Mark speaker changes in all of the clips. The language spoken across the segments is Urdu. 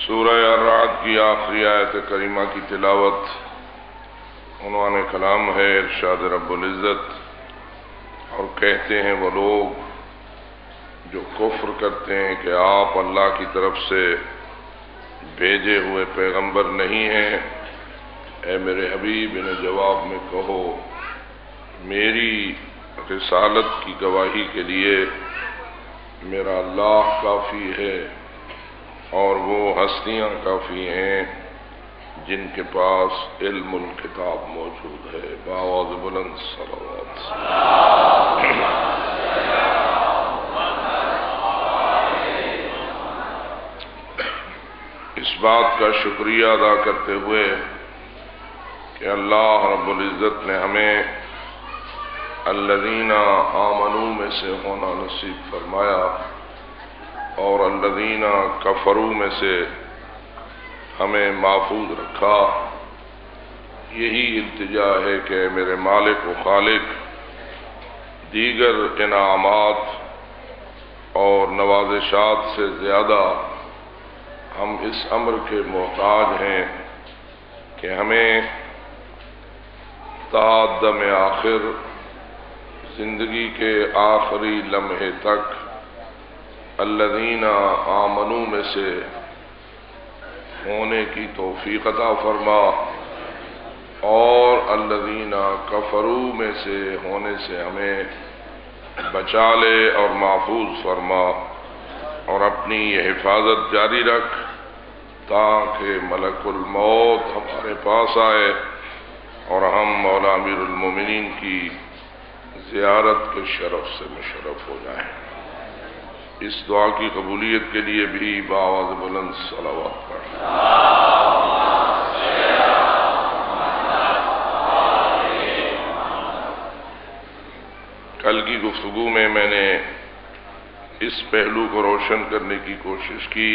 Speaker 1: سورہ الرعد کی آخری آیت کریمہ کی تلاوت عنوان کلام ہے ارشاد رب العزت، اور کہتے ہیں وہ لوگ جو کفر کرتے ہیں کہ آپ اللہ کی طرف سے بھیجے ہوئے پیغمبر نہیں ہیں، اے میرے حبیب انہیں جواب میں کہو میری رسالت کی گواہی کے لیے میرا اللہ کافی ہے اور وہ ہستیاں کافی ہیں جن کے پاس علم الکتاب موجود ہے۔ بآواز بلند صلوات۔ اس بات کا شکریہ ادا کرتے ہوئے کہ اللہ رب العزت نے ہمیں الذین آمنوا میں سے ہونا نصیب فرمایا اور الذین کفروا میں سے ہمیں محفوظ رکھا۔ یہی التجا ہے کہ میرے مالک و خالق دیگر انعامات اور نوازشات سے زیادہ ہم اس امر کے محتاج ہیں کہ ہمیں تا دم آخر زندگی کے آخری لمحے تک الذین آمنوا میں سے ہونے کی توفیق عطا فرما اور الذین کفروا میں سے ہونے سے ہمیں بچا لے اور محفوظ فرما، اور اپنی یہ حفاظت جاری رکھ تاکہ ملک الموت ہمارے پاس آئے اور ہم مولا امیر المومنین کی زیارت کے شرف سے مشرف ہو جائیں۔ اس دعا کی قبولیت کے لیے بھی بآواز بلند صلوات پڑھیں۔ کل کی گفتگو میں نے اس پہلو کو روشن کرنے کی کوشش کی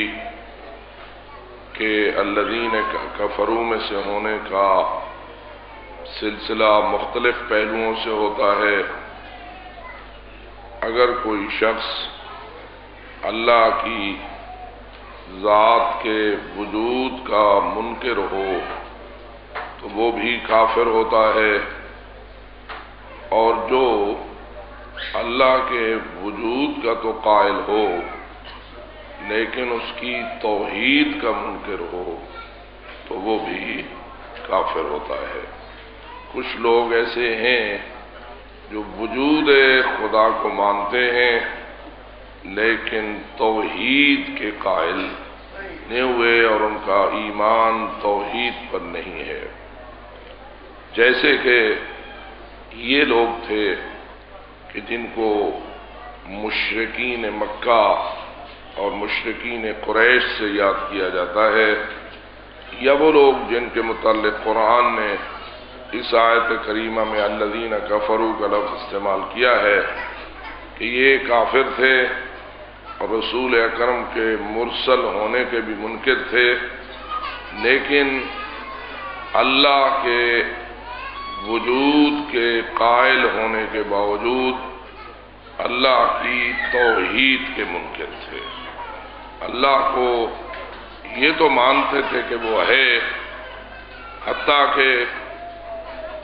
Speaker 1: کہ الذین کفروا میں سے ہونے کا سلسلہ مختلف پہلوؤں سے ہوتا ہے۔ اگر کوئی شخص اللہ کی ذات کے وجود کا منکر ہو تو وہ بھی کافر ہوتا ہے، اور جو اللہ کے وجود کا تو قائل ہو لیکن اس کی توحید کا منکر ہو تو وہ بھی کافر ہوتا ہے۔ کچھ لوگ ایسے ہیں جو وجود خدا کو مانتے ہیں لیکن توحید کے قائل نہیں ہوئے اور ان کا ایمان توحید پر نہیں ہے۔ جیسے کہ یہ لوگ تھے کہ جن کو مشرکین مکہ اور مشرکین قریش سے یاد کیا جاتا ہے، یا وہ لوگ جن کے متعلق قرآن نے اس آیت کریمہ میں الذین کفروا کا لفظ استعمال کیا ہے کہ یہ کافر تھے اور رسول اکرم کے مرسل ہونے کے بھی منکر تھے، لیکن اللہ کے وجود کے قائل ہونے کے باوجود اللہ کی توحید کے منکر تھے۔ اللہ کو یہ تو مانتے تھے کہ وہ ہے، حتیٰ کہ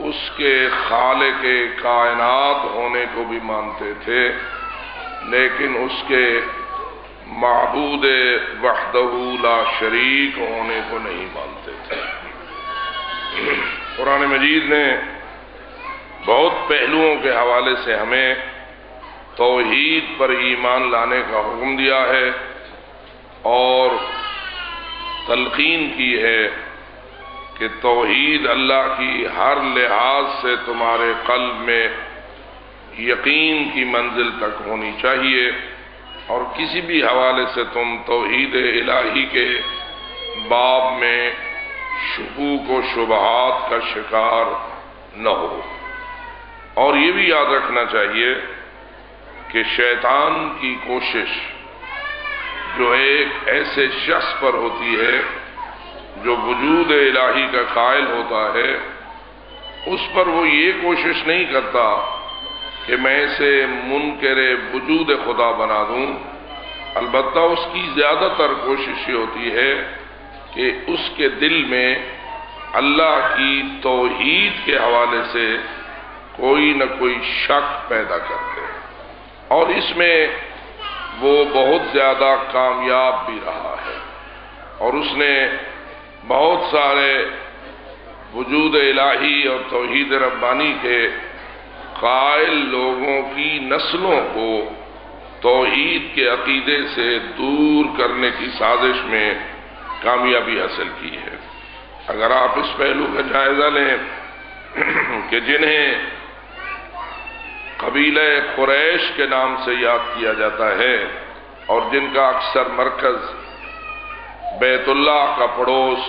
Speaker 1: اس کے خالق کائنات ہونے کو بھی مانتے تھے، لیکن اس کے معبود وحدہ لا شریک ہونے کو نہیں مانتے تھے۔ قرآن مجید نے بہت پہلوؤں کے حوالے سے ہمیں توحید پر ایمان لانے کا حکم دیا ہے اور تلقین کی ہے کہ توحید اللہ کی ہر لحاظ سے تمہارے قلب میں یقین کی منزل تک ہونی چاہیے، اور کسی بھی حوالے سے تم توحید الہی کے باب میں شکوک و شبہات کا شکار نہ ہو۔ اور یہ بھی یاد رکھنا چاہیے کہ شیطان کی کوشش جو ایک ایسے شخص پر ہوتی ہے جو وجود الہی کا قائل ہوتا ہے، اس پر وہ یہ کوشش نہیں کرتا کہ میں اسے منکر وجود خدا بنا دوں، البتہ اس کی زیادہ تر کوشش یہ ہوتی ہے کہ اس کے دل میں اللہ کی توحید کے حوالے سے کوئی نہ کوئی شک پیدا کرتے ہیں، اور اس میں وہ بہت زیادہ کامیاب بھی رہا ہے، اور اس نے بہت سارے وجود الہی اور توحید ربانی کے قائل لوگوں کی نسلوں کو توحید کے عقیدے سے دور کرنے کی سازش میں کامیابی حاصل کی ہے۔ اگر آپ اس پہلو کا جائزہ لیں کہ جنہیں قبیلہ قریش کے نام سے یاد کیا جاتا ہے اور جن کا اکثر مرکز بیت اللہ کا پڑوس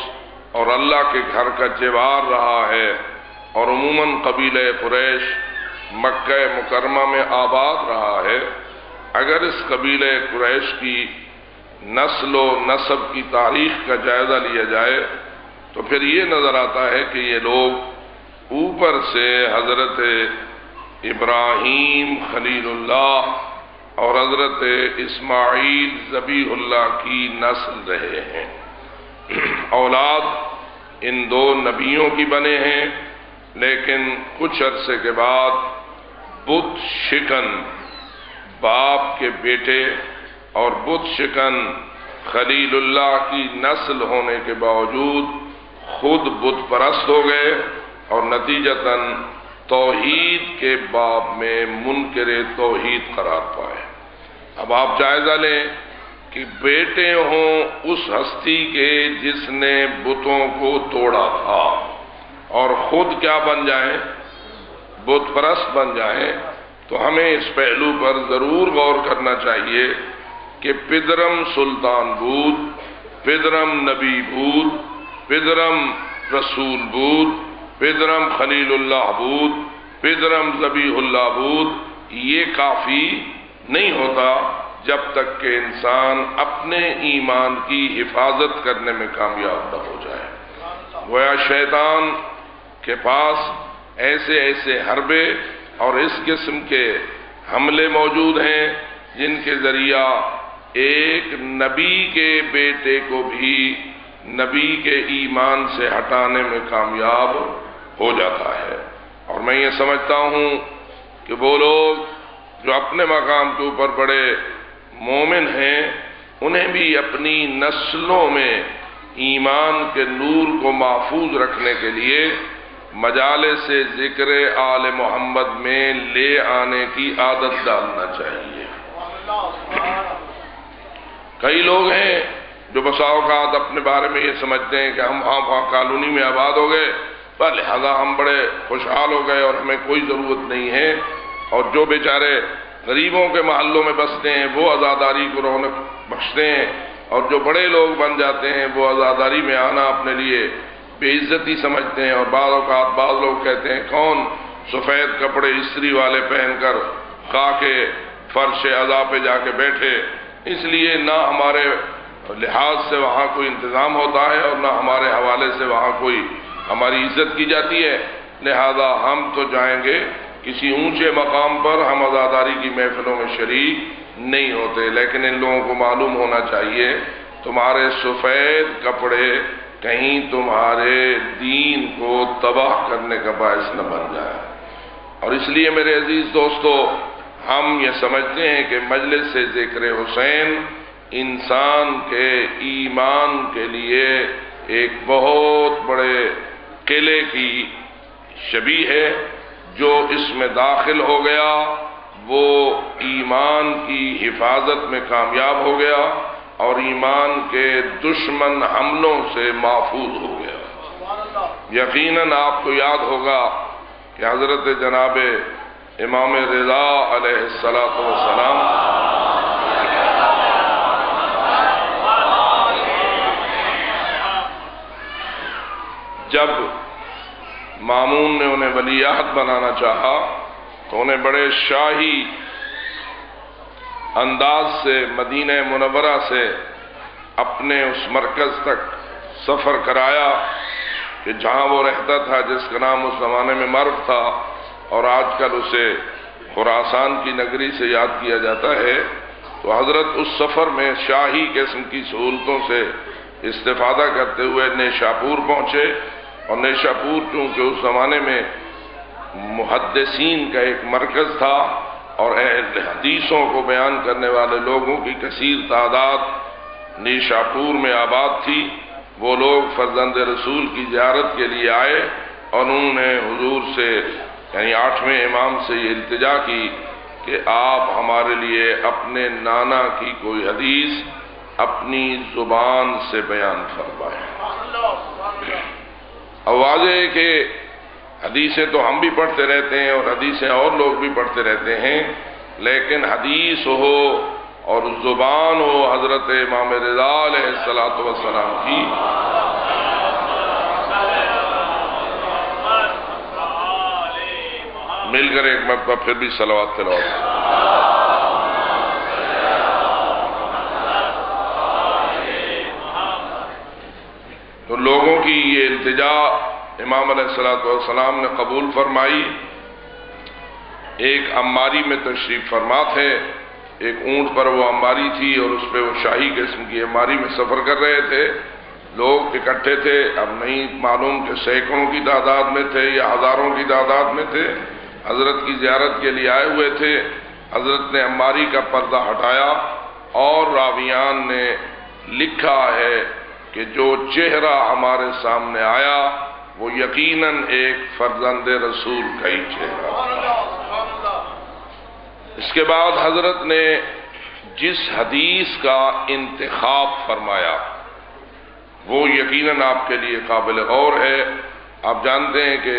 Speaker 1: اور اللہ کے گھر کا جوار رہا ہے، اور عموماً قبیلہ قریش مکہ مکرمہ میں آباد رہا ہے، اگر اس قبیلہ قریش کی نسل و نسب کی تاریخ کا جائزہ لیا جائے تو پھر یہ نظر آتا ہے کہ یہ لوگ اوپر سے حضرت ابراہیم خلیل اللہ اور حضرت اسماعیل ذبیح اللہ کی نسل رہے ہیں، اولاد ان دو نبیوں کی بنے ہیں، لیکن کچھ عرصے کے بعد بت شکن باپ کے بیٹے اور بت شکن خلیل اللہ کی نسل ہونے کے باوجود خود بت پرست ہو گئے اور نتیجتاً توحید کے باب میں منکر توحید قرار پائے۔ اب آپ جائزہ لیں کہ بیٹے ہوں اس ہستی کے جس نے بتوں کو توڑا تھا اور خود کیا بن جائیں، بت پرست بن جائیں، تو ہمیں اس پہلو پر ضرور غور کرنا چاہیے کہ پدرم سلطان بود، پدرم نبی بود، پدرم رسول بود، پدرم خلیل اللہ بود، پدرم ذبیح اللہ بود، یہ کافی نہیں ہوتا جب تک کہ انسان اپنے ایمان کی حفاظت کرنے میں کامیاب نہ ہو جائے۔ گویا شیطان کے پاس ایسے ایسے حربے اور اس قسم کے حملے موجود ہیں جن کے ذریعہ ایک نبی کے بیٹے کو بھی نبی کے ایمان سے ہٹانے میں کامیاب ہو جاتا ہے۔ اور میں یہ سمجھتا ہوں کہ وہ لوگ جو اپنے مقام کے اوپر بڑے مومن ہیں، انہیں بھی اپنی نسلوں میں ایمان کے نور کو محفوظ رکھنے کے لیے مجالس ذکر آل محمد میں لے آنے کی عادت ڈالنا چاہیے۔ کئی لوگ ہیں جو بسا اوقات اپنے بارے میں یہ سمجھتے ہیں کہ ہم وہاں کالونی میں آباد ہو گئے، لہذا ہم بڑے خوشحال ہو گئے اور ہمیں کوئی ضرورت نہیں ہے، اور جو بیچارے غریبوں کے محلوں میں بستے ہیں وہ عزاداری کو رونق بخشتے ہیں، اور جو بڑے لوگ بن جاتے ہیں وہ عزاداری میں آنا اپنے لیے بے عزتی سمجھتے ہیں۔ اور بعض اوقات بعض لوگ کہتے ہیں کون سفید کپڑے استری والے پہن کر خاک فرش عزا پہ جا کے بیٹھے، اس لیے نہ ہمارے لحاظ سے وہاں کوئی انتظام ہوتا ہے اور نہ ہمارے حوالے سے وہاں کوئی ہماری عزت کی جاتی ہے، لہذا ہم تو جائیں گے کسی اونچے مقام پر، ہم عزاداری کی محفلوں میں شریک نہیں ہوتے۔ لیکن ان لوگوں کو معلوم ہونا چاہیے تمہارے سفید کپڑے کہیں تمہارے دین کو تباہ کرنے کا باعث نہ بن جائے۔ اور اس لیے میرے عزیز دوستو، ہم یہ سمجھتے ہیں کہ مجلس سے ذکر حسین انسان کے ایمان کے لیے ایک بہت بڑے قلعے کی شبیہ ہے، جو اس میں داخل ہو گیا وہ ایمان کی حفاظت میں کامیاب ہو گیا اور ایمان کے دشمن حملوں سے محفوظ ہو گیا۔ یقیناً آپ کو یاد ہوگا کہ حضرت جناب امام رضا علیہ السلام جب مامون نے انہیں ولی عہد بنانا چاہا تو انہیں بڑے شاہی انداز سے مدینہ منورہ سے اپنے اس مرکز تک سفر کرایا کہ جہاں وہ رہتا تھا، جس کا نام اس زمانے میں مرو تھا اور آج کل اسے خراسان کی نگری سے یاد کیا جاتا ہے۔ تو حضرت اس سفر میں شاہی قسم کی سہولتوں سے استفادہ کرتے ہوئے نیشاپور پہنچے، اور نیشاپور چونکہ اس زمانے میں محدثین کا ایک مرکز تھا اور اہل حدیثوں کو بیان کرنے والے لوگوں کی کثیر تعداد نیشاپور میں آباد تھی، وہ لوگ فرزند رسول کی زیارت کے لیے آئے اور انہوں نے حضور سے یعنی 8ویں امام سے یہ التجا کی کہ آپ ہمارے لیے اپنے نانا کی کوئی حدیث اپنی زبان سے بیان فرمائیں۔ اب واضح ہے کہ حدیثیں تو ہم بھی پڑھتے رہتے ہیں اور حدیثیں اور لوگ بھی پڑھتے رہتے ہیں، لیکن حدیث ہو اور زبان ہو حضرت امام رضا علیہ الصلوۃ والسلام کی، مل کر ایک مرتبہ پھر بھی صلوات تلاوت۔ تو لوگوں کی یہ التجا امام علیہ الصلوۃ والسلام نے قبول فرمائی۔ ایک اماری میں تشریف فرما تھے، ایک اونٹ پر وہ اماری تھی اور اس پہ وہ شاہی قسم کی اماری میں سفر کر رہے تھے، لوگ اکٹھے تھے، اب نہیں معلوم کہ سینکڑوں کی تعداد میں تھے یا ہزاروں کی تعداد میں تھے، حضرت کی زیارت کے لیے آئے ہوئے تھے۔ حضرت نے اماری کا پردہ ہٹایا اور راویان نے لکھا ہے کہ جو چہرہ ہمارے سامنے آیا وہ یقیناً ایک فرزند رسول کا ہی چہرہ۔ اس کے بعد حضرت نے جس حدیث کا انتخاب فرمایا وہ یقیناً آپ کے لیے قابل غور ہے۔ آپ جانتے ہیں کہ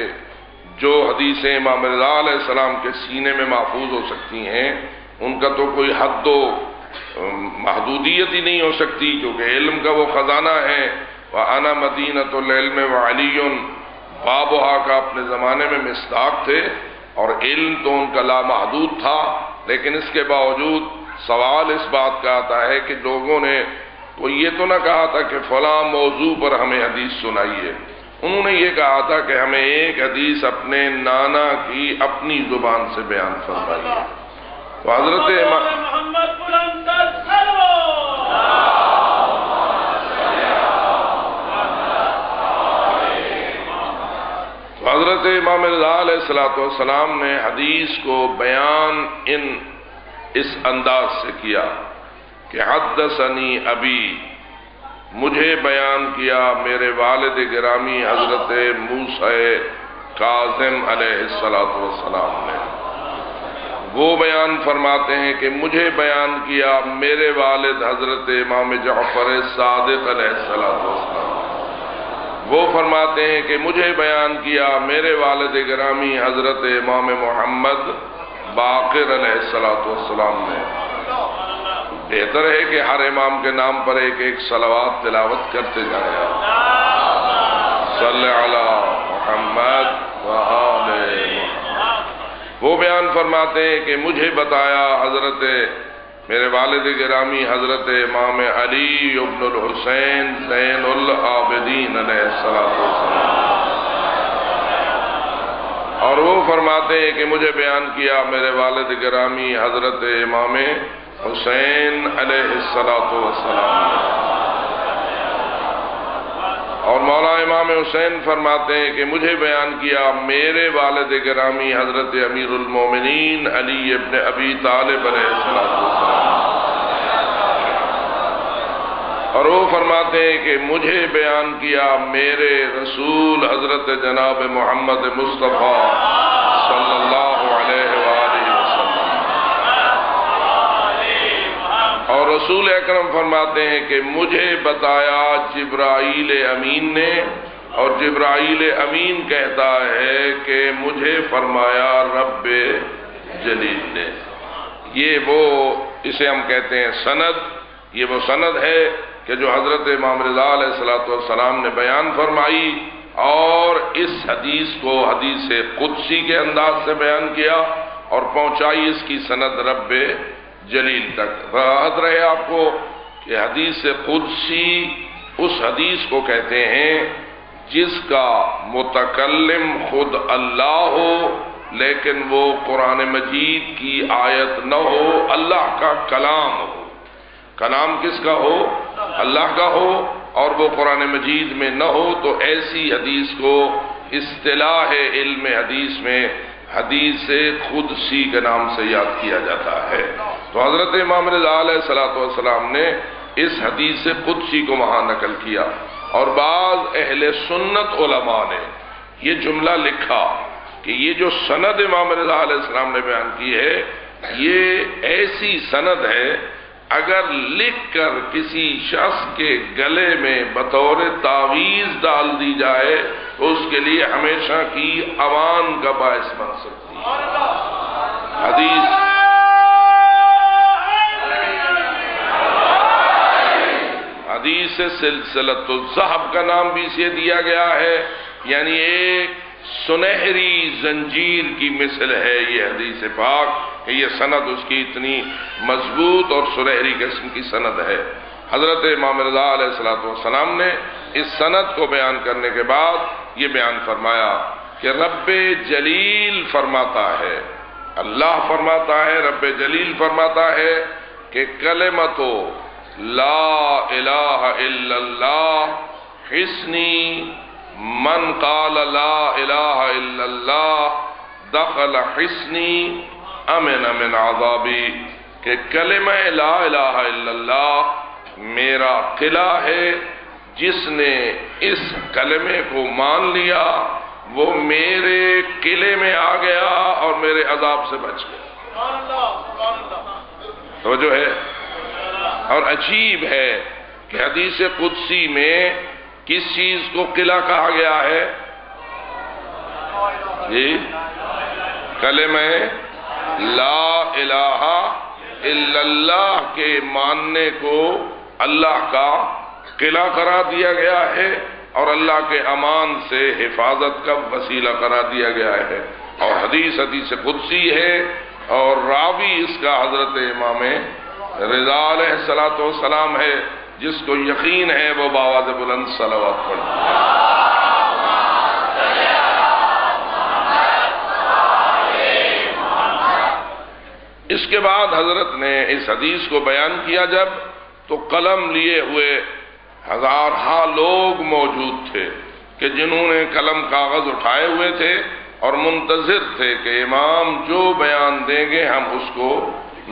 Speaker 1: جو حدیثیں امام رضا علیہ السلام کے سینے میں محفوظ ہو سکتی ہیں ان کا تو کوئی حد و محدودیت ہی نہیں ہو سکتی، کیونکہ علم کا وہ خزانہ ہے۔ وَأَنَا مَدِينَةُ الْعِلْمِ وَعَلِيٌّ بابها کا اپنے زمانے میں مصداق تھے اور علم تو ان کا لامحدود تھا، لیکن اس کے باوجود سوال اس بات کا آتا ہے کہ لوگوں نے وہ یہ تو نہ کہا تھا کہ فلاں موضوع پر ہمیں حدیث سنائیے، انہوں نے یہ کہا تھا کہ ہمیں ایک حدیث اپنے نانا کی اپنی زبان سے بیان فرمائیے۔ تو حضرت امام رضا علیہ الصلوۃ والسلام نے حدیث کو بیان اس انداز سے کیا کہ حدثنی ابی، مجھے بیان کیا میرے والد گرامی حضرت موسیٰ کاظم علیہ الصلوۃ والسلام نے۔ وہ بیان فرماتے ہیں کہ مجھے بیان کیا میرے والد حضرت امام جعفر صادق علیہ الصلوۃ والسلام۔ وہ فرماتے ہیں کہ مجھے بیان کیا میرے والد گرامی حضرت امام محمد باقر علیہ الصلوۃ والسلام نے۔ بہتر ہے کہ ہر امام کے نام پر ایک ایک صلوات تلاوت کرتے جائیں۔ صلی علی محمد وآل محمد۔ وہ بیان فرماتے ہیں کہ مجھے بتایا حضرت میرے والد گرامی حضرت امام علی ابن الحسین زین العابدین علیہ السلام، اور وہ فرماتے ہیں کہ مجھے بیان کیا میرے والد گرامی حضرت امام حسین علیہ السلام، اور مولا امام حسین فرماتے ہیں کہ مجھے بیان کیا میرے والد گرامی حضرت امیر المومنین علی ابن ابی طالب علیہ السلام، اور وہ فرماتے ہیں کہ مجھے بیان کیا میرے رسول حضرت جناب محمد مصطفیٰ صلی اللہ علیہ وآلہ وسلم، اور رسول اکرم فرماتے ہیں کہ مجھے بتایا جبرائیل امین نے، اور جبرائیل امین کہتا ہے کہ مجھے فرمایا رب جلیل نے۔ یہ وہ اسے ہم کہتے ہیں سند، یہ وہ سند ہے کہ جو حضرت امام رضا علیہ الصلوۃ والسلام نے بیان فرمائی، اور اس حدیث کو حدیث قدسی کے انداز سے بیان کیا اور پہنچائی اس کی سند رب جلیل تک۔ یاد رہے آپ کو کہ حدیث قدسی اس حدیث کو کہتے ہیں جس کا متکلم خود اللہ ہو، لیکن وہ قرآن مجید کی آیت نہ ہو، اللہ کا کلام ہو۔ کلام کس کا ہو؟ اللہ کا ہو، اور وہ قرآن مجید میں نہ ہو تو ایسی حدیث کو اصطلاح علم حدیث میں حدیث قدسی کے نام سے یاد کیا جاتا ہے۔ تو حضرت امام رضا علیہ السلام نے اس حدیث قدسی کو وہاں نقل کیا، اور بعض اہل سنت علماء نے یہ جملہ لکھا کہ یہ جو سند امام رضا علیہ السلام نے بیان کی ہے یہ ایسی سند ہے اگر لکھ کر کسی شخص کے گلے میں بطور تعویذ ڈال دی جائے تو اس کے لیے ہمیشہ کی امان کا باعث بن سکتی ہے۔ حدیث سلسلۃ الذہب کا نام بھی اسے دیا گیا ہے، یعنی ایک سنہری زنجیر کی مثل ہے یہ حدیث پاک کہ یہ سند اس کی اتنی مضبوط اور سنہری قسم کی سند ہے۔ حضرت امام رضا علیہ السلام نے اس سند کو بیان کرنے کے بعد یہ بیان فرمایا کہ رب جلیل فرماتا ہے، اللہ فرماتا ہے، رب جلیل فرماتا ہے کہ کلمۃ لا الہ الا اللہ حسنی من قال لا الہ الا اللہ دخل حسنی امن من عذابی، کہ کلمہ لا الہ الا اللہ میرا قلعہ ہے، جس نے اس کلمے کو مان لیا وہ میرے قلعے میں آ گیا اور میرے عذاب سے بچ گیا۔ توجہ ہے؟ اور عجیب ہے کہ حدیث قدسی میں کس چیز کو قلعہ کہا گیا ہے؟ جی کلمہ لا الہ الا اللہ کے ماننے کو اللہ کا قلعہ قرار دیا گیا ہے اور اللہ کے امان سے حفاظت کا وسیلہ قرار دیا گیا ہے، اور حدیث قدسی ہے، اور راوی اس کا حضرت امام رضا علیہ السلام ہے، جس کو یقین ہے وہ بآواز بلند صلوات پڑھے۔ اس کے بعد حضرت نے اس حدیث کو بیان کیا جب، تو قلم لیے ہوئے ہزارہا لوگ موجود تھے کہ جنہوں نے قلم کاغذ اٹھائے ہوئے تھے اور منتظر تھے کہ امام جو بیان دیں گے ہم اس کو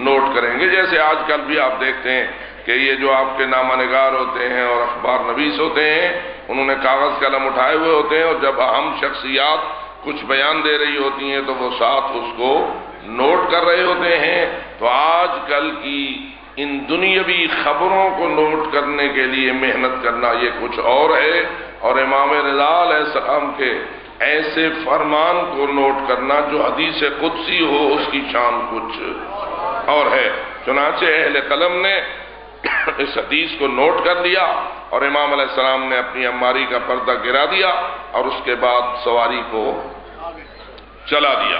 Speaker 1: نوٹ کریں گے۔ جیسے آج کل بھی آپ دیکھتے ہیں کہ یہ جو آپ کے نامہ نگار ہوتے ہیں اور اخبار نویس ہوتے ہیں، انہوں نے کاغذ قلم اٹھائے ہوئے ہوتے ہیں، اور جب اہم شخصیات کچھ بیان دے رہی ہوتی ہیں تو وہ ساتھ اس کو نوٹ کر رہے ہوتے ہیں۔ تو آج کل کی ان دنیاوی خبروں کو نوٹ کرنے کے لیے محنت کرنا یہ کچھ اور ہے، اور امام رضا علیہ السلام کے ایسے فرمان کو نوٹ کرنا جو حدیث قدسی ہو اس کی شان کچھ اور ہے۔ چنانچہ اہل قلم نے اس حدیث کو نوٹ کر لیا اور امام علیہ السلام نے اپنی عماری کا پردہ گرا دیا اور اس کے بعد سواری کو چلا دیا۔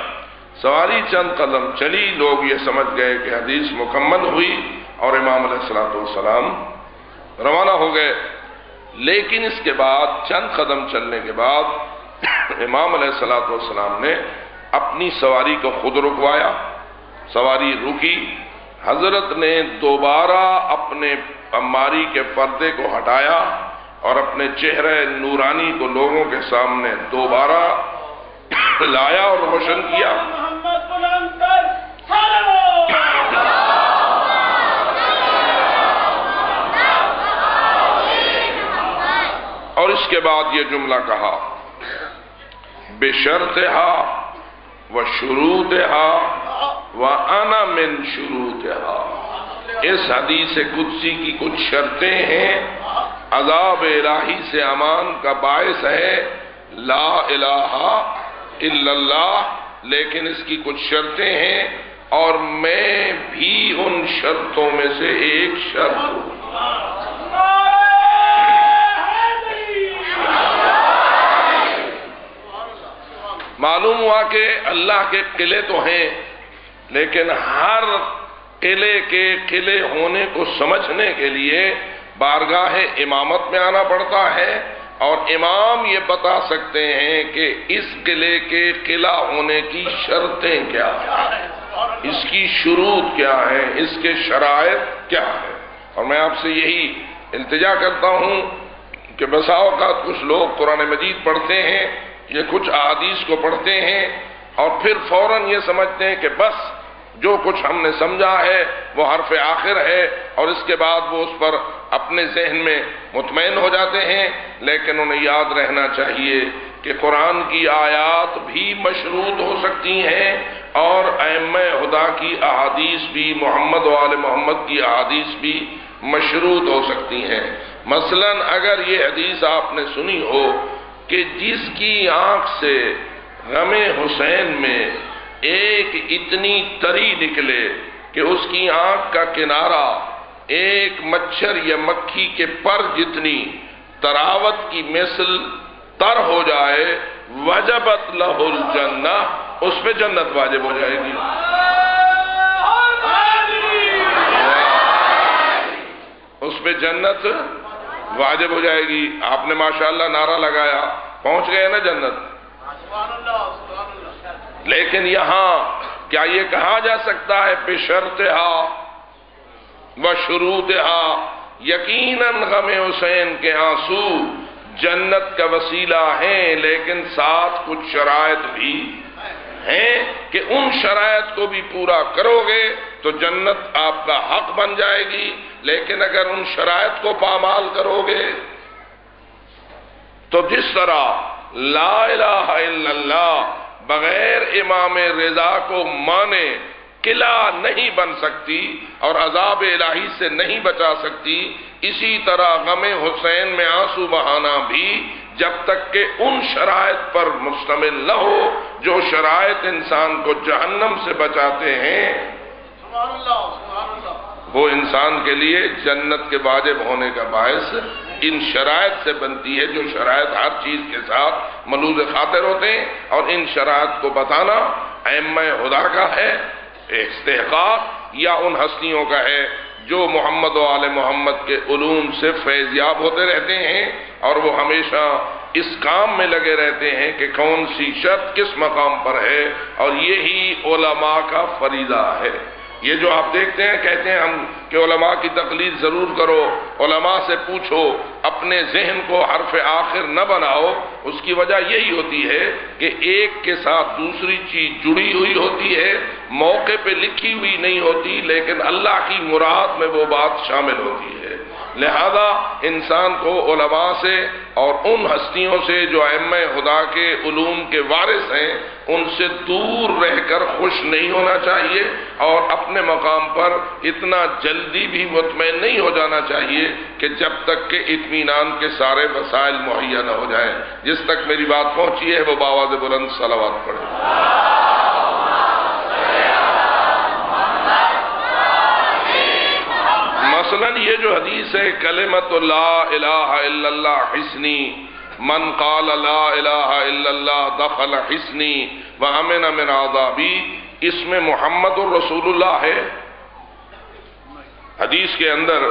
Speaker 1: سواری چند قدم چلی، لوگ یہ سمجھ گئے کہ حدیث مکمل ہوئی اور امام علیہ السلام روانہ ہو گئے، لیکن اس کے بعد چند قدم چلنے کے بعد امام علیہ السلام نے اپنی سواری کو خود رکوایا، سواری رکی، حضرت نے دوبارہ اپنے عماری کے پردے کو ہٹایا اور اپنے چہرے نورانی کو لوگوں کے سامنے دوبارہ لایا اور روشن کیا۔ اور اس کے بعد یہ جملہ کہا، بشرطہا وشروطہا وانا من شروطہا۔ اس حدیث قدسی کی کچھ شرطیں ہیں، عذاب الہی سے امان کا باعث ہے لا الہ الا اللہ، لیکن اس کی کچھ شرطیں ہیں اور میں بھی ان شرطوں میں سے ایک شرط ہوں۔ معلوم ہوا کہ اللہ کے قلعے تو ہیں، لیکن ہر قلعے کے قلعے ہونے کو سمجھنے کے لیے بارگاہ امامت میں آنا پڑتا ہے، اور امام یہ بتا سکتے ہیں کہ اس قلعے کے قلعہ ہونے کی شرطیں کیا ہیں، اس کی شروط کیا ہیں، اس کے شرائط کیا ہیں۔ اور میں آپ سے یہی التجا کرتا ہوں کہ بسا اوقات کچھ لوگ قرآن مجید پڑھتے ہیں یا کچھ احادیث کو پڑھتے ہیں اور پھر فوراً یہ سمجھتے ہیں کہ بس جو کچھ ہم نے سمجھا ہے وہ حرف آخر ہے، اور اس کے بعد وہ اس پر اپنے ذہن میں مطمئن ہو جاتے ہیں. لیکن انہیں یاد رہنا چاہیے کہ قرآن کی آیات بھی مشروط ہو سکتی ہیں اور ائمہ ہدی کی احادیث بھی، محمد و آل محمد کی احادیث بھی مشروط ہو سکتی ہیں. مثلا اگر یہ حدیث آپ نے سنی ہو کہ جس کی آنکھ سے غم حسین میں ایک اتنی تری نکلے کہ اس کی آنکھ کا کنارہ ایک مچھر یا مکھی کے پر جتنی تراوت کی مثل تر ہو جائے، وجبت لہ الجنہ، اس پہ جنت واجب ہو جائے گی. اس پہ جنت واجب ہو جائے گی. آپ نے ماشاءاللہ نعرہ لگایا، پہنچ گئے نا جنت. لیکن یہاں کیا یہ کہا جا سکتا ہے بشرطہا و شروطہا، یقیناً غم حسین کے آنسو جنت کا وسیلہ ہیں، لیکن ساتھ کچھ شرائط بھی ہیں کہ ان شرائط کو بھی پورا کرو گے تو جنت آپ کا حق بن جائے گی. لیکن اگر ان شرائط کو پامال کرو گے تو جس طرح لا الہ الا اللہ بغیر امام رضا کو مانے قلعہ نہیں بن سکتی اور عذاب الہی سے نہیں بچا سکتی، اسی طرح غم حسین میں آنسو بہانا بھی جب تک کہ ان شرائط پر مشتمل نہ ہو جو شرائط انسان کو جہنم سے بچاتے ہیں، سبحان اللہ سبحان اللہ، وہ انسان کے لیے جنت کے واجب ہونے کا باعث ان شرائط سے بنتی ہے، جو شرائط ہر چیز کے ساتھ ملوذ خاطر ہوتے ہیں. اور ان شرائط کو بتانا ائمہ ہدی کا ہے استحقاق یا ان ہستیوں کا ہے جو محمد و آل محمد کے علوم سے فیض یاب ہوتے رہتے ہیں، اور وہ ہمیشہ اس کام میں لگے رہتے ہیں کہ کون سی شرط کس مقام پر ہے، اور یہی علماء کا فریضہ ہے. یہ جو آپ دیکھتے ہیں کہتے ہیں ہم کہ علماء کی تقلید ضرور کرو، علماء سے پوچھو، اپنے ذہن کو حرف آخر نہ بناؤ. اس کی وجہ یہی ہوتی ہے کہ ایک کے ساتھ دوسری چیز جڑی ہوئی ہوتی ہے، موقع پہ لکھی ہوئی نہیں ہوتی، لیکن اللہ کی مراد میں وہ بات شامل ہوتی ہے. لہذا انسان کو علماء سے اور ان ہستیوں سے جو ائمہ ہدی کے علوم کے وارث ہیں ان سے دور رہ کر خوش نہیں ہونا چاہیے، اور اپنے مقام پر اتنا جلدی بھی مطمئن نہیں ہو جانا چاہیے کہ جب تک کہ اطمینان کے سارے وسائل مہیا نہ ہو جائیں. جس تک میری بات پہنچی ہے وہ بآواز بلند صلوات پڑھے. مثلا یہ جو حدیث ہے کلمۃ لا الہ الا اللہ حصنی، من قال لا الہ الا اللہ دخل حصنی وامن من عذابی، اس میں محمد الرسول اللہ ہے. حدیث کے اندر،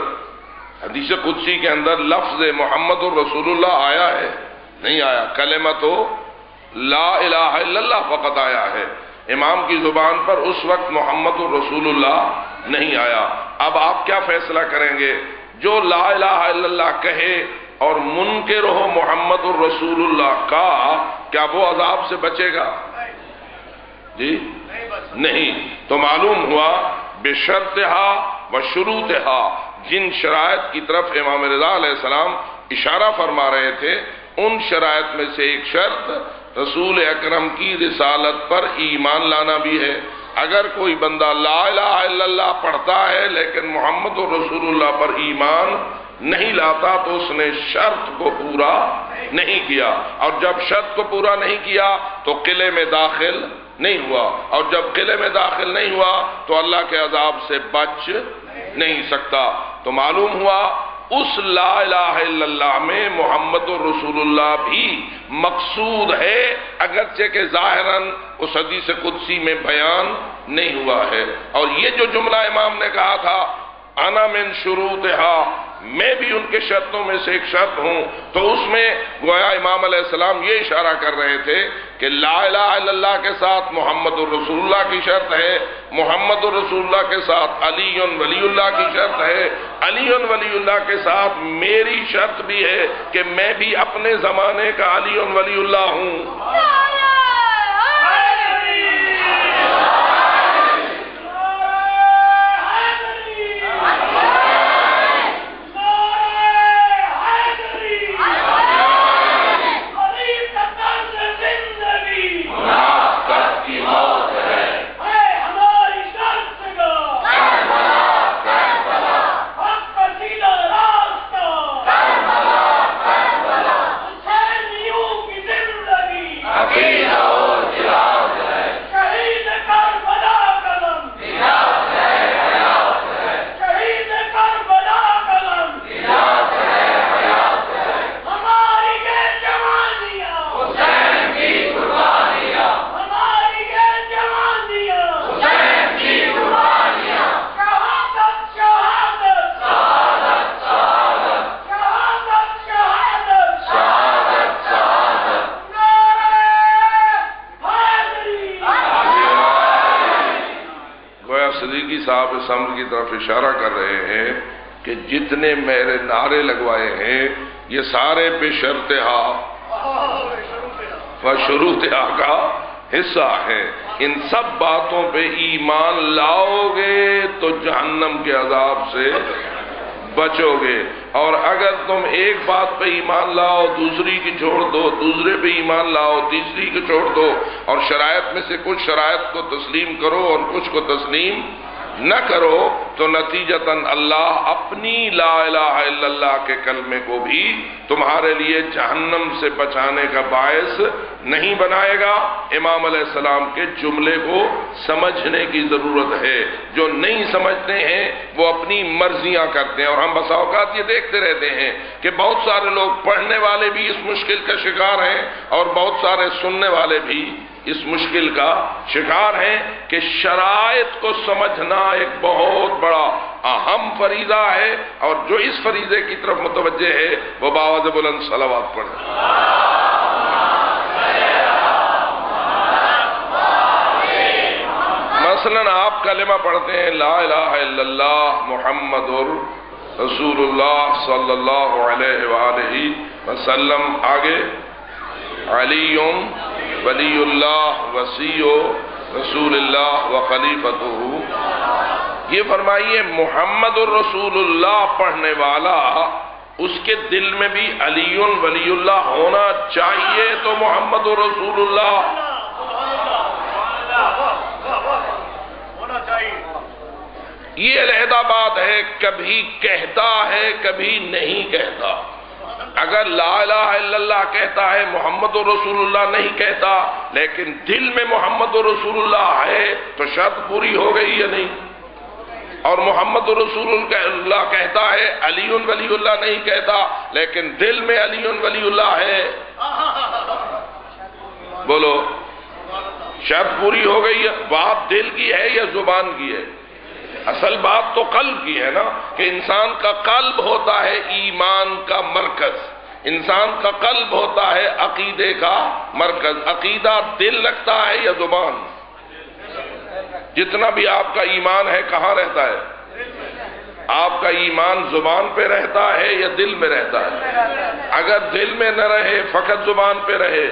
Speaker 1: حدیث قدسی کے اندر لفظ محمد الرسول اللہ آیا ہے؟ نہیں آیا. کلمۃ لا الہ الا اللہ فقط آیا ہے. امام کی زبان پر اس وقت محمد الرسول اللہ نہیں آیا. اب آپ کیا فیصلہ کریں گے؟ جو لا الہ الا اللہ کہے اور منکر ہو محمد الرسول اللہ کا، کیا وہ عذاب سے بچے گا؟ جی نہیں. تو معلوم ہوا بشرطہا و شروطہا، جن شرائط کی طرف امام رضا علیہ السلام اشارہ فرما رہے تھے ان شرائط میں سے ایک شرط رسول اکرم کی رسالت پر ایمان لانا بھی ہے. اگر کوئی بندہ لا الہ الا اللہ پڑھتا ہے لیکن محمد رسول اللہ پر ایمان نہیں لاتا تو اس نے شرط کو پورا نہیں کیا، اور جب شرط کو پورا نہیں کیا تو قلعے میں داخل نہیں ہوا، اور جب قلعے میں داخل نہیں ہوا تو اللہ کے عذاب سے بچ نہیں سکتا. تو معلوم ہوا اس لا الہ الا اللہ میں محمد رسول اللہ بھی مقصود ہے، اگرچہ کہ ظاہراً اس حدیث قدسی میں بیان نہیں ہوا ہے. اور یہ جو جملہ امام نے کہا تھا انا من شروطہا، میں بھی ان کے شرطوں میں سے ایک شرط ہوں. تو اس میں گویا امام علیہ السلام یہ اشارہ کر رہے تھے کہ لا الہ الا اللہ کے ساتھ محمد الرسول اللہ کی شرط ہے، محمد الرسول اللہ کے ساتھ علی ولی اللہ کی شرط ہے، علی ولی اللہ کے ساتھ میری شرط بھی ہے کہ میں بھی اپنے زمانے کا علی ولی اللہ ہوں. صاحب اس امر کی طرف اشارہ کر رہے ہیں کہ جتنے میرے نعرے لگوائے ہیں یہ سارے بے شرط شروط کا حصہ ہیں. ان سب باتوں پہ ایمان لاؤ گے تو جہنم کے عذاب سے بچو گے، اور اگر تم ایک بات پہ ایمان لاؤ دوسری کی چھوڑ دو، دوسرے پہ ایمان لاؤ تیسری کی چھوڑ دو، اور شرائط میں سے کچھ شرائط کو تسلیم کرو اور کچھ کو تسلیم نہ کرو، تو نتیجتاً اللہ اپنی لا الہ الا اللہ کے کلمے کو بھی تمہارے لیے جہنم سے بچانے کا باعث نہیں بنائے گا. امام علیہ السلام کے جملے کو سمجھنے کی ضرورت ہے. جو نہیں سمجھتے ہیں وہ اپنی مرضیاں کرتے ہیں، اور ہم بسا اوقات یہ دیکھتے رہتے ہیں کہ بہت سارے لوگ پڑھنے والے بھی اس مشکل کا شکار ہیں اور بہت سارے سننے والے بھی اس مشکل کا شکار ہیں کہ شرائط کو سمجھنا ایک بہت بڑا اہم فریضہ ہے، اور جو اس فریضے کی طرف متوجہ ہے وہ باوجہ بلند صلوات پڑھے. مثلا آپ کلمہ پڑھتے ہیں لا الہ الا اللہ محمد رسول اللہ صلی اللہ علیہ وآلہ وسلم، آگے علی ولی اللہ وصی رسول اللہ و خلیفتہ. یہ فرمائیے محمد الرسول اللہ پڑھنے والا اس کے دل میں بھی علی ولی اللہ ہونا چاہیے، تو محمد الرسول اللہ ہونا چاہیے. یہ علیحدہ بات ہے، کبھی کہتا ہے کبھی نہیں کہتا. اگر لا الہ الا اللہ کہتا ہے محمد رسول اللہ نہیں کہتا، لیکن دل میں محمد رسول اللہ ہے تو شرط پوری ہو گئی یا نہیں؟ اور محمد رسول اللہ کہتا ہے علی ولی اللہ نہیں کہتا، لیکن دل میں علی ولی اللہ ہے، بولو شرط پوری ہو گئی. بات دل کی ہے یا زبان کی ہے؟ اصل بات تو قلب کی ہے نا، کہ انسان کا قلب ہوتا ہے ایمان کا مرکز، انسان کا قلب ہوتا ہے عقیدے کا مرکز. عقیدہ دل رکھتا ہے یا زبان؟ جتنا بھی آپ کا ایمان ہے کہاں رہتا ہے؟ آپ کا ایمان زبان پہ رہتا ہے یا دل میں رہتا ہے؟ اگر دل میں نہ رہے فقط زبان پہ رہے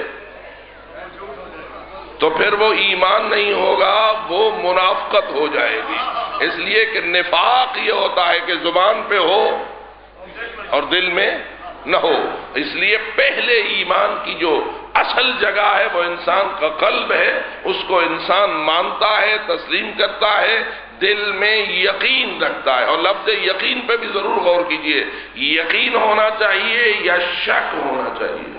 Speaker 1: تو پھر وہ ایمان نہیں ہوگا، وہ منافقت ہو جائے گی. اس لیے کہ نفاق یہ ہوتا ہے کہ زبان پہ ہو اور دل میں نہ ہو. اس لیے پہلے ایمان کی جو اصل جگہ ہے وہ انسان کا قلب ہے، اس کو انسان مانتا ہے، تسلیم کرتا ہے، دل میں یقین رکھتا ہے. اور لفظ یقین پہ بھی ضرور غور کیجئے، یقین ہونا چاہیے یا شک ہونا چاہیے؟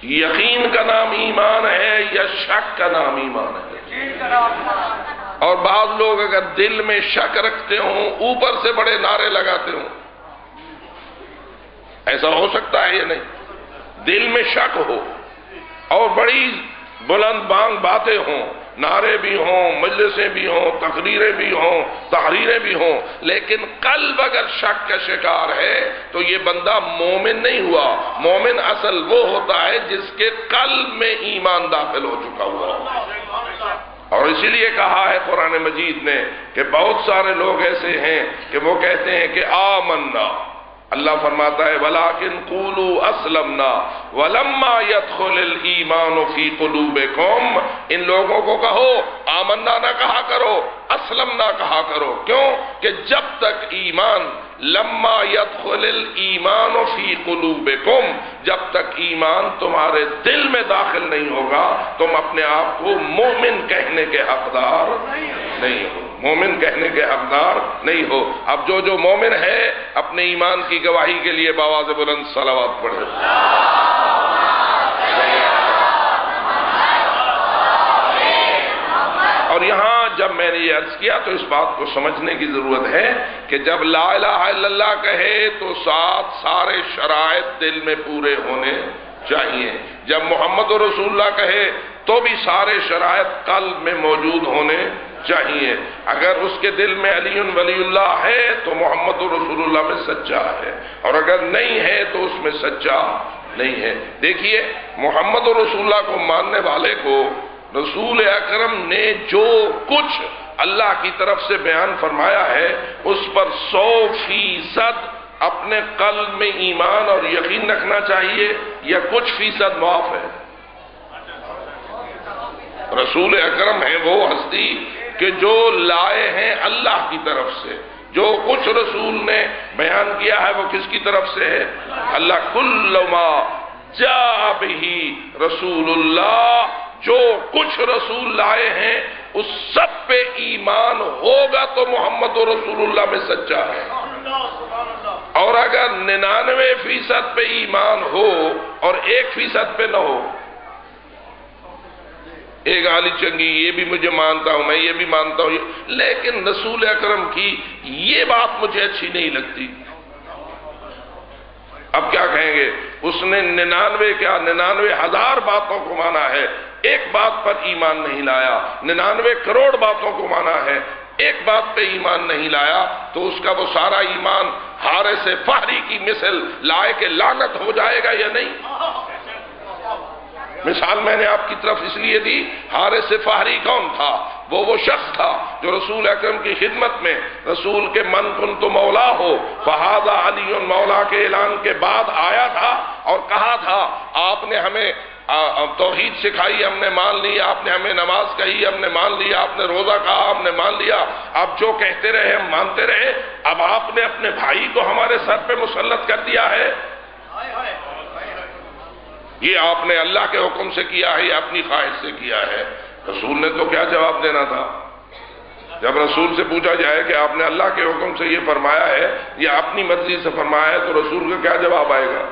Speaker 1: یقین کا نام ایمان ہے یا شک کا نام ایمان ہے؟ اور بعض لوگ اگر دل میں شک رکھتے ہوں اوپر سے بڑے نعرے لگاتے ہوں، ایسا ہو سکتا ہے یا نہیں؟ دل میں شک ہو اور بڑی بلند بانگ باتیں ہوں نعرے بھی ہوں، مجلسیں بھی ہوں، تقریریں بھی ہوں، تحریریں بھی ہوں، لیکن قلب اگر شک کا شکار ہے تو یہ بندہ مومن نہیں ہوا۔ مومن اصل وہ ہوتا ہے جس کے قلب میں ایمان داخل ہو چکا ہوا۔ اور اسی لیے کہا ہے قرآن مجید نے کہ بہت سارے لوگ ایسے ہیں کہ وہ کہتے ہیں کہ آمنا، اللہ فرماتا ہے وَلَٰكِنْ قُولُوا أَسْلَمْنَا وَلَمَّا يَدْخُلِ الْإِيمَانُ فِي قُلُوبِكُمْ، ان لوگوں کو کہو آمنا نہ کہا کرو، اسلم نہ کہا کرو۔ کیوں کہ جب تک ایمان لما يدخل الایمان فی قلوبکم، جب تک ایمان تمہارے دل میں داخل نہیں ہوگا تم اپنے آپ کو مومن کہنے کے حقدار نہیں ہو، مومن کہنے کے حقدار نہیں ہو۔ اب جو مومن ہے اپنے ایمان کی گواہی کے لیے بآواز بلند صلوات پڑھے۔ اور یہاں جب میں نے یہ عرض کیا تو اس بات کو سمجھنے کی ضرورت ہے کہ جب لا الہ الا اللہ کہے تو سارے شرائط دل میں پورے ہونے چاہیے، جب محمد رسول اللہ کہے تو بھی سارے شرائط قلب میں موجود ہونے چاہیے۔ اگر اس کے دل میں علی ولی اللہ ہے تو محمد رسول اللہ میں سچا ہے، اور اگر نہیں ہے تو اس میں سچا نہیں ہے۔ دیکھیے محمد رسول اللہ کو ماننے والے کو رسول اکرم نے جو کچھ اللہ کی طرف سے بیان فرمایا ہے اس پر 100% اپنے قلب میں ایمان اور یقین رکھنا چاہیے، یا کچھ فیصد معاف ہے؟ رسول اکرم ہے وہ ہستی کہ جو لائے ہیں اللہ کی طرف سے، جو کچھ رسول نے بیان کیا ہے وہ کس کی طرف سے ہے؟ اللہ۔ کل ما جاء بہ رسول اللہ، جو کچھ رسول لائے ہیں اس سب پہ ایمان ہوگا تو محمد رسول اللہ میں سچا ہے۔ اور اگر 99% پہ ایمان ہو اور 1% پہ نہ ہو، ایک عالی چنگی یہ بھی مجھے مانتا ہوں، میں یہ بھی مانتا ہوں، لیکن رسول اکرم کی یہ بات مجھے اچھی نہیں لگتی، اب کیا کہیں گے؟ اس نے 99,000 باتوں کو مانا ہے، ایک بات پر ایمان نہیں لایا، 99 کروڑ باتوں کو مانا ہے، ایک بات پہ ایمان نہیں لایا، تو اس کا وہ سارا ایمان حارث فہری کی مثل لائے کہ لعنت ہو جائے گا یا نہیں؟ مثال میں نے آپ کی طرف اس لیے دی، حارث فہری کون تھا؟ وہ شخص تھا جو رسول اکرم کی خدمت میں رسول کے من کنت مولا ہو فہذا علی مولا کے اعلان کے بعد آیا تھا اور کہا تھا آپ نے ہمیں توحید سکھائی، ہم نے مان لیا، آپ نے ہمیں نماز کہی، ہم نے مان لیا، آپ نے روزہ کہا، ہم نے مان لیا، اب جو کہتے رہے ہم مانتے رہے، اب آپ نے اپنے بھائی کو ہمارے سر پہ مسلط کر دیا ہے، یہ آپ نے اللہ کے حکم سے کیا ہے یا اپنی خواہش سے کیا ہے؟ رسول نے تو کیا جواب دینا تھا؟ جب رسول سے پوچھا جائے کہ آپ نے اللہ کے حکم سے یہ فرمایا ہے یا اپنی مرضی سے فرمایا ہے تو رسول کا کیا جواب آئے گا؟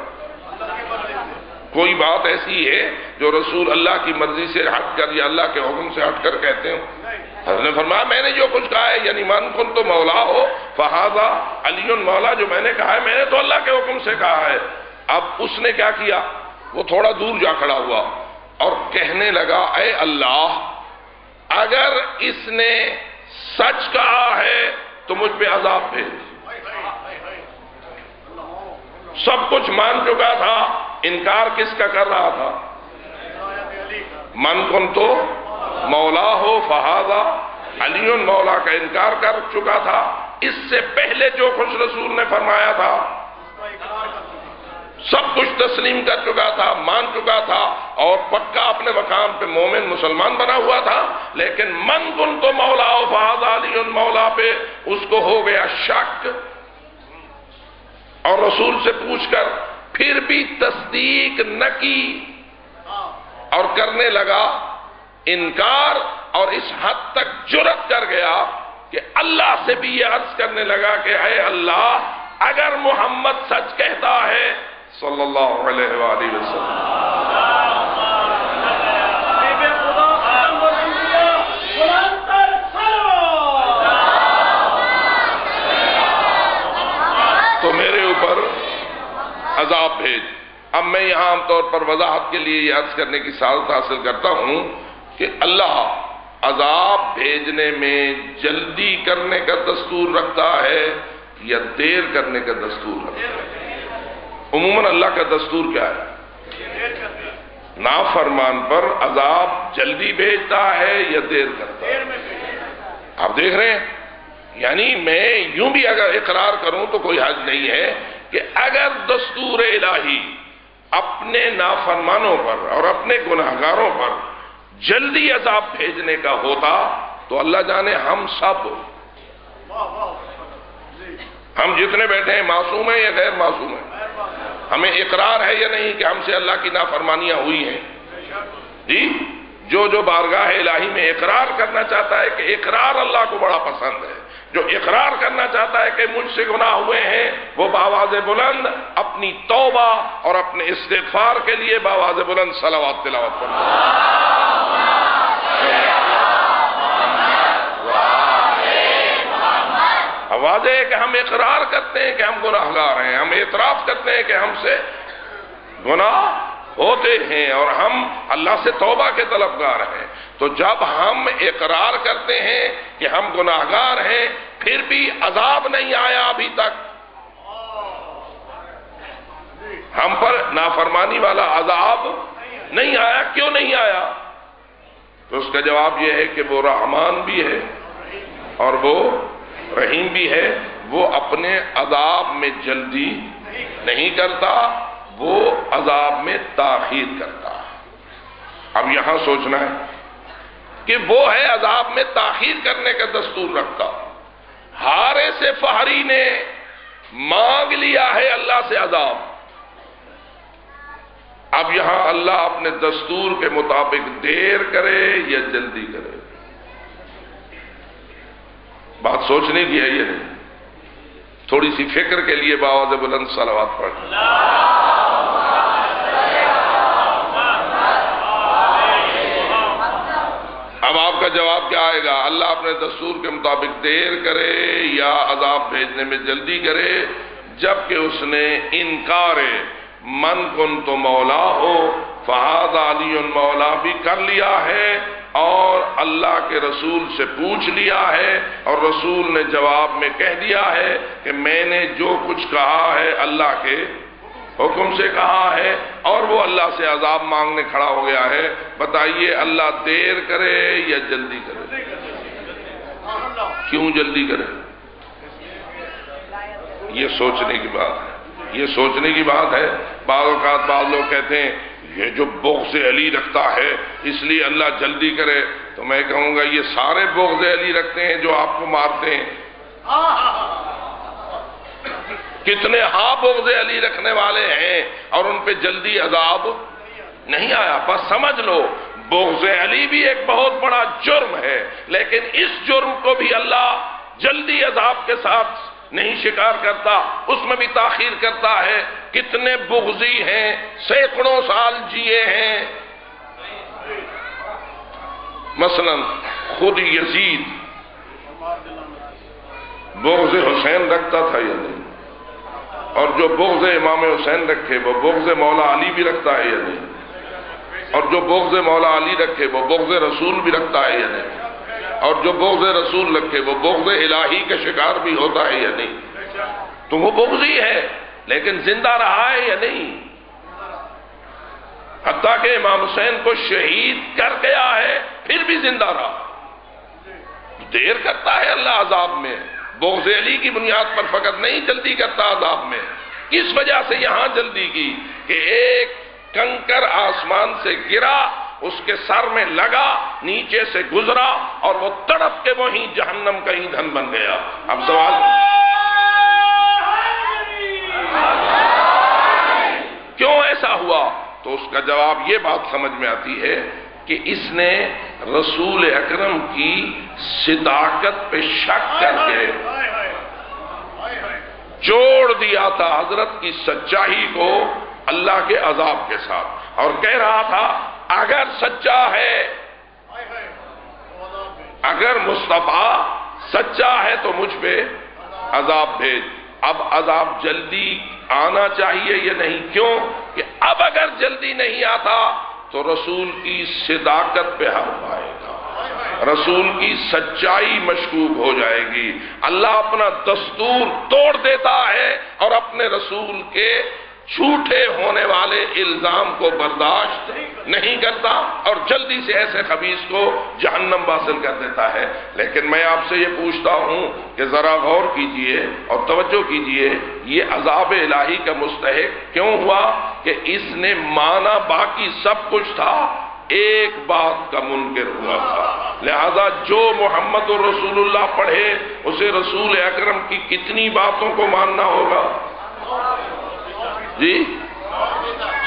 Speaker 1: کوئی بات ایسی ہے جو رسول اللہ کی مرضی سے ہٹ کر یا اللہ کے حکم سے ہٹ کر کہتے ہوں؟ حضرت نے فرمایا میں نے جو کچھ کہا ہے، یعنی من کن تو مولا ہو فہذا علی مولا، جو میں نے کہا ہے میں نے تو اللہ کے حکم سے کہا ہے۔ اب اس نے کیا کیا؟ وہ تھوڑا دور جا کھڑا ہوا اور کہنے لگا اے اللہ، اگر اس نے سچ کہا ہے تو مجھ پہ عذاب بھیج۔ سب کچھ مان چکا تھا، انکار کس کا کر رہا تھا؟ من کن تو مولا ہو فہذا علی مولا کا انکار کر چکا تھا۔ اس سے پہلے جو کچھ رسول نے فرمایا تھا سب کچھ تسلیم کر چکا تھا، مان چکا تھا، اور پکا اپنے مقام پہ مومن مسلمان بنا ہوا تھا، لیکن من کن تو مولا و فہذا علی مولا پہ اس کو ہو گیا شک، اور رسول سے پوچھ کر پھر بھی تصدیق نہ کی اور کرنے لگا انکار، اور اس حد تک جرأت کر گیا کہ اللہ سے بھی یہ عرض کرنے لگا کہ اے اللہ، اگر محمد سچ کہتا ہے صلی اللہ علیہ وآلہ وسلم، تو میرے اوپر عذاب بھیج۔ اب میں یہاں عام طور پر وضاحت کے لیے یہ عرض کرنے کی سعادت حاصل کرتا ہوں کہ اللہ عذاب بھیجنے میں جلدی کرنے کا دستور رکھتا ہے یا دیر کرنے کا دستور رکھتا ہے؟ عموماً اللہ کا دستور کیا ہے؟ نافرمان پر عذاب جلدی بھیجتا ہے یا دیر کرتا ہے؟ آپ دیکھ رہے ہیں، یعنی میں یوں بھی اگر اقرار کروں تو کوئی حرج نہیں ہے کہ اگر دستور الہی اپنے نافرمانوں پر اور اپنے گناہگاروں پر جلدی عذاب بھیجنے کا ہوتا تو اللہ جانے ہم سب، ہم جتنے بیٹھے ہیں معصوم ہیں یا غیر معصوم ہیں؟ ہمیں اقرار ہے یا نہیں کہ ہم سے اللہ کی نافرمانیاں ہوئی ہیں؟ جی، جو بارگاہ الہی میں اقرار کرنا چاہتا ہے کہ اقرار اللہ کو بڑا پسند ہے، جو اقرار کرنا چاہتا ہے کہ مجھ سے گناہ ہوئے ہیں، وہ بآواز بلند اپنی توبہ اور اپنے استغفار کے لیے بآواز بلند صلوات تلاوت کرتا ہے۔ واضح ہے کہ ہم اقرار کرتے ہیں کہ ہم گناہگار ہیں، ہم اعتراف کرتے ہیں کہ ہم سے گناہ ہوتے ہیں اور ہم اللہ سے توبہ کے طلبگار ہیں۔ تو جب ہم اقرار کرتے ہیں کہ ہم گناہگار ہیں پھر بھی عذاب نہیں آیا ابھی تک، ہم پر نافرمانی والا عذاب نہیں آیا، کیوں نہیں آیا؟ تو اس کا جواب یہ ہے کہ وہ رحمان بھی ہے اور وہ رحیم بھی ہے، وہ اپنے عذاب میں جلدی نہیں کرتا، وہ عذاب میں تاخیر کرتا ہے۔ اب یہاں سوچنا ہے کہ وہ ہے عذاب میں تاخیر کرنے کا دستور رکھتا۔ حارث فہری نے مانگ لیا ہے اللہ سے عذاب، اب یہاں اللہ اپنے دستور کے مطابق دیر کرے یا جلدی کرے؟ بات سوچنے کی ہے یہ نہیں، تھوڑی سی فکر کے لیے بآواز بلند صلوات پڑھ۔ اب آپ کا جواب کیا آئے گا؟ اللہ اپنے دستور کے مطابق دیر کرے یا عذاب بھیجنے میں جلدی کرے، جبکہ اس نے انکار من کن تو مولا ہو فہاد علی مولا بھی کر لیا ہے اور اللہ کے رسول سے پوچھ لیا ہے، اور رسول نے جواب میں کہہ دیا ہے کہ میں نے جو کچھ کہا ہے اللہ کے حکم سے کہا ہے، اور وہ اللہ سے عذاب مانگنے کھڑا ہو گیا ہے۔ بتائیے اللہ دیر کرے یا جلدی کرے؟ کیوں جلدی کرے؟ یہ سوچنے کی بات ہے، یہ سوچنے کی بات ہے۔ بعض اوقات بعض لوگ کہتے ہیں یہ جو بغض علی رکھتا ہے اس لیے اللہ جلدی کرے، تو میں کہوں گا یہ سارے بغض علی رکھتے ہیں جو آپ کو مارتے ہیں؟ کتنے بغض علی رکھنے والے ہیں اور ان پہ جلدی عذاب نہیں آیا؟ بس سمجھ لو بغض علی بھی ایک بہت بڑا جرم ہے، لیکن اس جرم کو بھی اللہ جلدی عذاب کے ساتھ نہیں شکار کرتا، اس میں بھی تاخیر کرتا ہے۔ کتنے بغضی ہیں، سینکڑوں سال جیے ہیں، مثلا خود یزید بغض حسین رکھتا تھا یا نہیں؟ اور جو بغض امام حسین رکھے وہ بغض مولا علی بھی رکھتا ہے یا نہیں؟ اور جو بغض مولا علی رکھے وہ بغض رسول بھی رکھتا ہے یا نہیں؟ اور جو بغض رسول رکھے وہ بغض الہی کا شکار بھی ہوتا ہے یا نہیں؟ تو وہ بغضی ہے لیکن زندہ رہا ہے یا نہیں؟ حتیٰ کہ امام حسین کو شہید کر گیا ہے پھر بھی زندہ رہا۔ دیر کرتا ہے اللہ عذاب میں، بغض علی کی بنیاد پر فقط نہیں جلدی کرتا عذاب میں۔ کس وجہ سے یہاں جلدی کی کہ ایک کنکر آسمان سے گرا، اس کے سر میں لگا، نیچے سے گزرا اور وہ تڑپ کے وہیں جہنم کا ایندھن بن گیا۔ اب سوال کیوں ایسا ہوا؟ تو اس کا جواب یہ بات سمجھ میں آتی ہے کہ اس نے رسول اکرم کی صداقت پہ شک کر کے جوڑ دیا تھا حضرت کی سچائی کو اللہ کے عذاب کے ساتھ، اور کہہ رہا تھا اگر سچا ہے، اگر مصطفیٰ سچا ہے تو مجھ پہ عذاب بھیج۔ اب عذاب جلدی آنا چاہیے یا نہیں؟ کیوں کہ اب اگر جلدی نہیں آتا تو رسول کی صداقت پہ حرف آئے گا۔ رسول کی سچائی مشکوک ہو جائے گی۔ اللہ اپنا دستور توڑ دیتا ہے اور اپنے رسول کے جھوٹے ہونے والے الزام کو برداشت نہیں کرتا اور جلدی سے ایسے خبیث کو جہنم واصل کر دیتا ہے۔ لیکن میں آپ سے یہ پوچھتا ہوں کہ ذرا غور کیجئے اور توجہ کیجئے، یہ عذاب الہی کا مستحق کیوں ہوا کہ اس نے مانا باقی سب کچھ تھا، ایک بات کا منکر ہوا تھا۔ لہذا جو محمد رسول اللہ پڑھے اسے رسول اکرم کی کتنی باتوں کو ماننا ہوگا؟ جی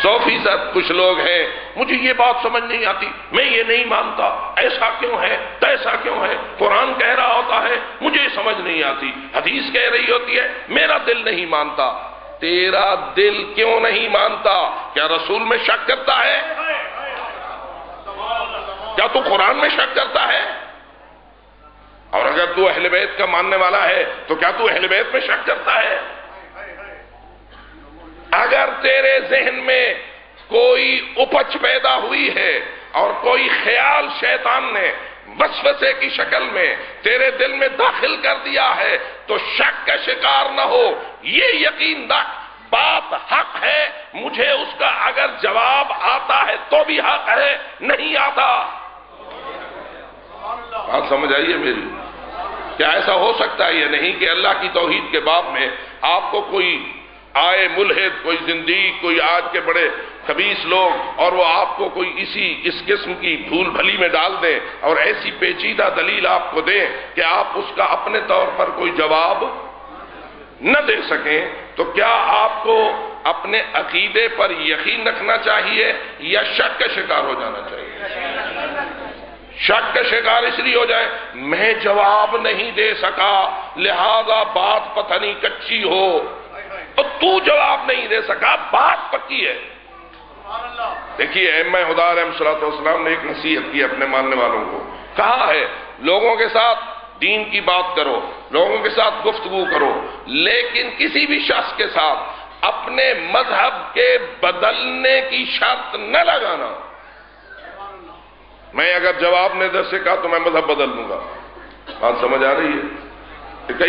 Speaker 1: 100%۔ کچھ لوگ ہیں مجھے یہ بات سمجھ نہیں آتی، میں یہ نہیں مانتا، ایسا کیوں ہے تیسا کیوں ہے، قرآن کہہ رہا ہوتا ہے مجھے سمجھ نہیں آتی، حدیث کہہ رہی ہوتی ہے میرا دل نہیں مانتا۔ تیرا دل کیوں نہیں مانتا؟ کیا رسول میں شک کرتا ہے؟ کیا تو قرآن میں شک کرتا ہے؟ اور اگر تو اہل بیت کا ماننے والا ہے تو کیا تو اہل بیت میں شک کرتا ہے؟ اگر تیرے ذہن میں کوئی اپچ پیدا ہوئی ہے اور کوئی خیال شیطان نے وسوسے کی شکل میں تیرے دل میں داخل کر دیا ہے تو شک کا شکار نہ ہو، یہ یقین رکھ بات حق ہے، مجھے اس کا اگر جواب آتا ہے تو بھی حق ہے، نہیں آتا۔ بات سمجھ آئیے میری؟ کیا ایسا ہو سکتا ہے یا نہیں کہ اللہ کی توحید کے باب میں آپ کو کوئی آئے ملحد، کوئی زندیق، کوئی آج کے بڑے خبیث لوگ اور وہ آپ کو کوئی اس قسم کی بھول بھلی میں ڈال دیں اور ایسی پیچیدہ دلیل آپ کو دیں کہ آپ اس کا اپنے طور پر کوئی جواب نہ دے سکیں، تو کیا آپ کو اپنے عقیدے پر یقین رکھنا چاہیے یا شک کا شکار ہو جانا چاہیے؟ شک کا شکار اس لیے ہو جائے میں جواب نہیں دے سکا لہذا بات پتہ نہیں کچی ہو، تو جواب نہیں دے سکا بات پکی ہے۔ دیکھیے ائمہ خدا علیہ السلام نے ایک نصیحت کی اپنے ماننے والوں کو، کہا ہے لوگوں کے ساتھ دین کی بات کرو، لوگوں کے ساتھ گفتگو کرو، لیکن کسی بھی شخص کے ساتھ اپنے مذہب کے بدلنے کی شرط نہ لگانا۔ میں اگر جواب نہیں دے سکا تو میں مذہب بدل دوں گا۔ بات سمجھ آ رہی ہے؟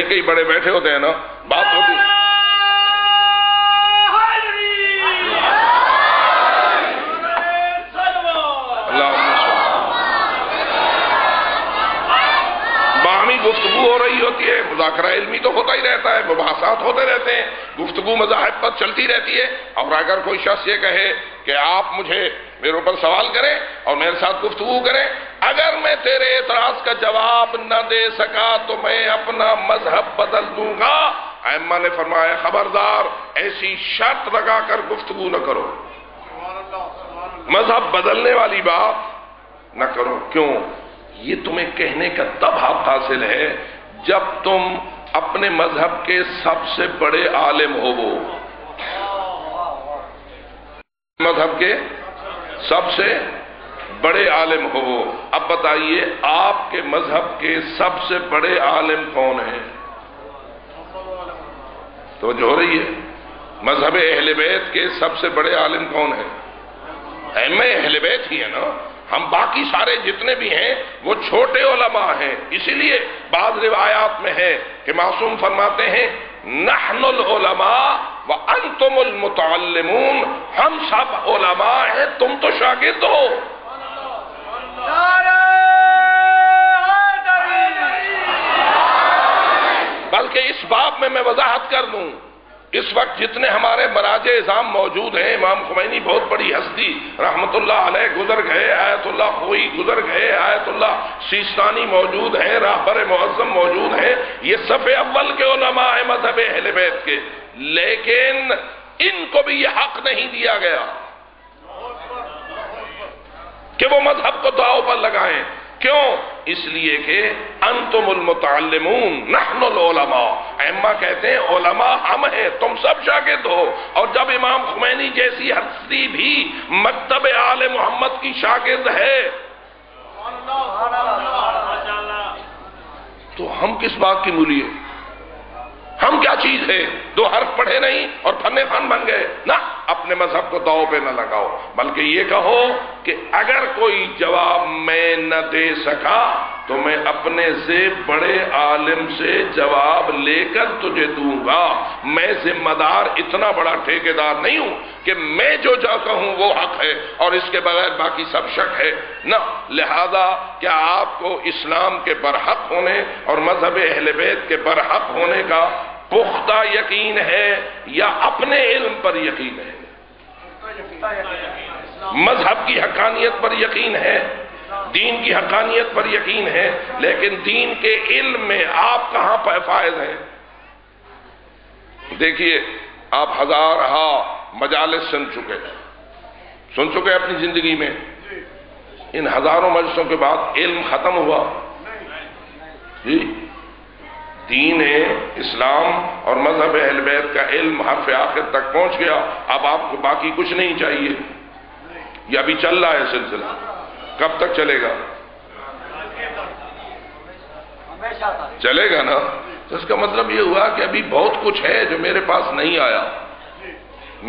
Speaker 1: کئی بڑے بیٹھے ہوتے ہیں نا، بات ہوتی ہے گفتگو ہو رہی ہوتی ہے، مذاکرہ علمی تو ہوتا ہی رہتا ہے، مباحثات ہوتے رہتے ہیں، گفتگو مذاہب پر چلتی رہتی ہے، اور اگر کوئی شخص یہ کہے کہ آپ مجھے میرے اوپر سوال کریں اور میرے ساتھ گفتگو کریں، اگر میں تیرے اعتراض کا جواب نہ دے سکا تو میں اپنا مذہب بدل دوں گا۔ ائمہ نے فرمایا خبردار ایسی شرط لگا کر گفتگو نہ کرو، مذہب بدلنے والی بات نہ کرو۔ کیوں؟ یہ تمہیں کہنے کا تب حق حاصل ہے جب تم اپنے مذہب کے سب سے بڑے عالم ہو، وہ مذہب کے سب سے بڑے عالم ہو۔ اب بتائیے آپ کے مذہب کے سب سے بڑے عالم کون ہیں؟ توجہ ہو رہی ہے؟ مذہب اہل بیت کے سب سے بڑے عالم کون ہیں؟ ائمہ اہل بیت ہی ہے نا۔ ہم باقی سارے جتنے بھی ہیں وہ چھوٹے علماء ہیں، اسی لیے بعض روایات میں ہے کہ معصوم فرماتے ہیں نحن العلماء وانتم المتعلمون، ہم سب علماء ہیں تم تو شاگرد ہو۔ بلکہ اس باب میں وضاحت کر دوں، اس وقت جتنے ہمارے مراجع اعظام موجود ہیں، امام خمینی بہت بڑی ہستی رحمت اللہ علیہ گزر گئے، آیت اللہ خوئی گزر گئے، آیت اللہ سیستانی موجود ہیں، راہبر معظم موجود ہیں، یہ صف اول کے علماء ہیں مذہب اہل بیت کے، لیکن ان کو بھی یہ حق نہیں دیا گیا کہ وہ مذہب کو داؤ پر لگائیں۔ کیوں؟ اس لیے کہ انتم المتعلمون نحن العلماء، ائمہ کہتے ہیں علماء ہم ہیں تم سب شاگرد ہو۔ اور جب امام خمینی جیسی ہستی بھی مکتب آل محمد کی شاگرد ہے تو ہم کس بات کی مولی ہے؟ ہم کیا چیز ہے؟ 2 حرف پڑھے نہیں اور فن بن گئے؟ نہ، اپنے مذہب کو داؤ پہ نہ لگاؤ، بلکہ یہ کہو کہ اگر کوئی جواب میں نہ دے سکا تو میں اپنے سے بڑے عالم سے جواب لے کر تجھے دوں گا۔ میں ذمہ دار اتنا بڑا ٹھیکیدار نہیں ہوں کہ میں جو کہوں وہ حق ہے اور اس کے بغیر باقی سب شک ہے، نہ۔ لہذا کیا آپ کو اسلام کے برحق ہونے اور مذہب اہل بیت کے برحق ہونے کا پختہ یقین ہے یا اپنے علم پر یقین ہے؟ مذہب کی حقانیت پر یقین ہے، دین کی حقانیت پر یقین ہے، لیکن دین کے علم میں آپ کہاں فائز ہیں؟ دیکھیے، آپ ہزارہا مجالس سن چکے اپنی زندگی میں۔ ان ہزاروں مجلسوں کے بعد علم ختم ہوا؟ جی، دین اسلام اور مذہب اہل بیت کا علم حرف آخر تک پہنچ گیا، اب آپ کو باقی کچھ نہیں چاہیے؟ یہ ابھی چل رہا ہے سلسلہ، کب تک چلے گا؟ چلے گا نا؟ تو اس کا مطلب یہ ہوا کہ ابھی بہت کچھ ہے جو میرے پاس نہیں آیا،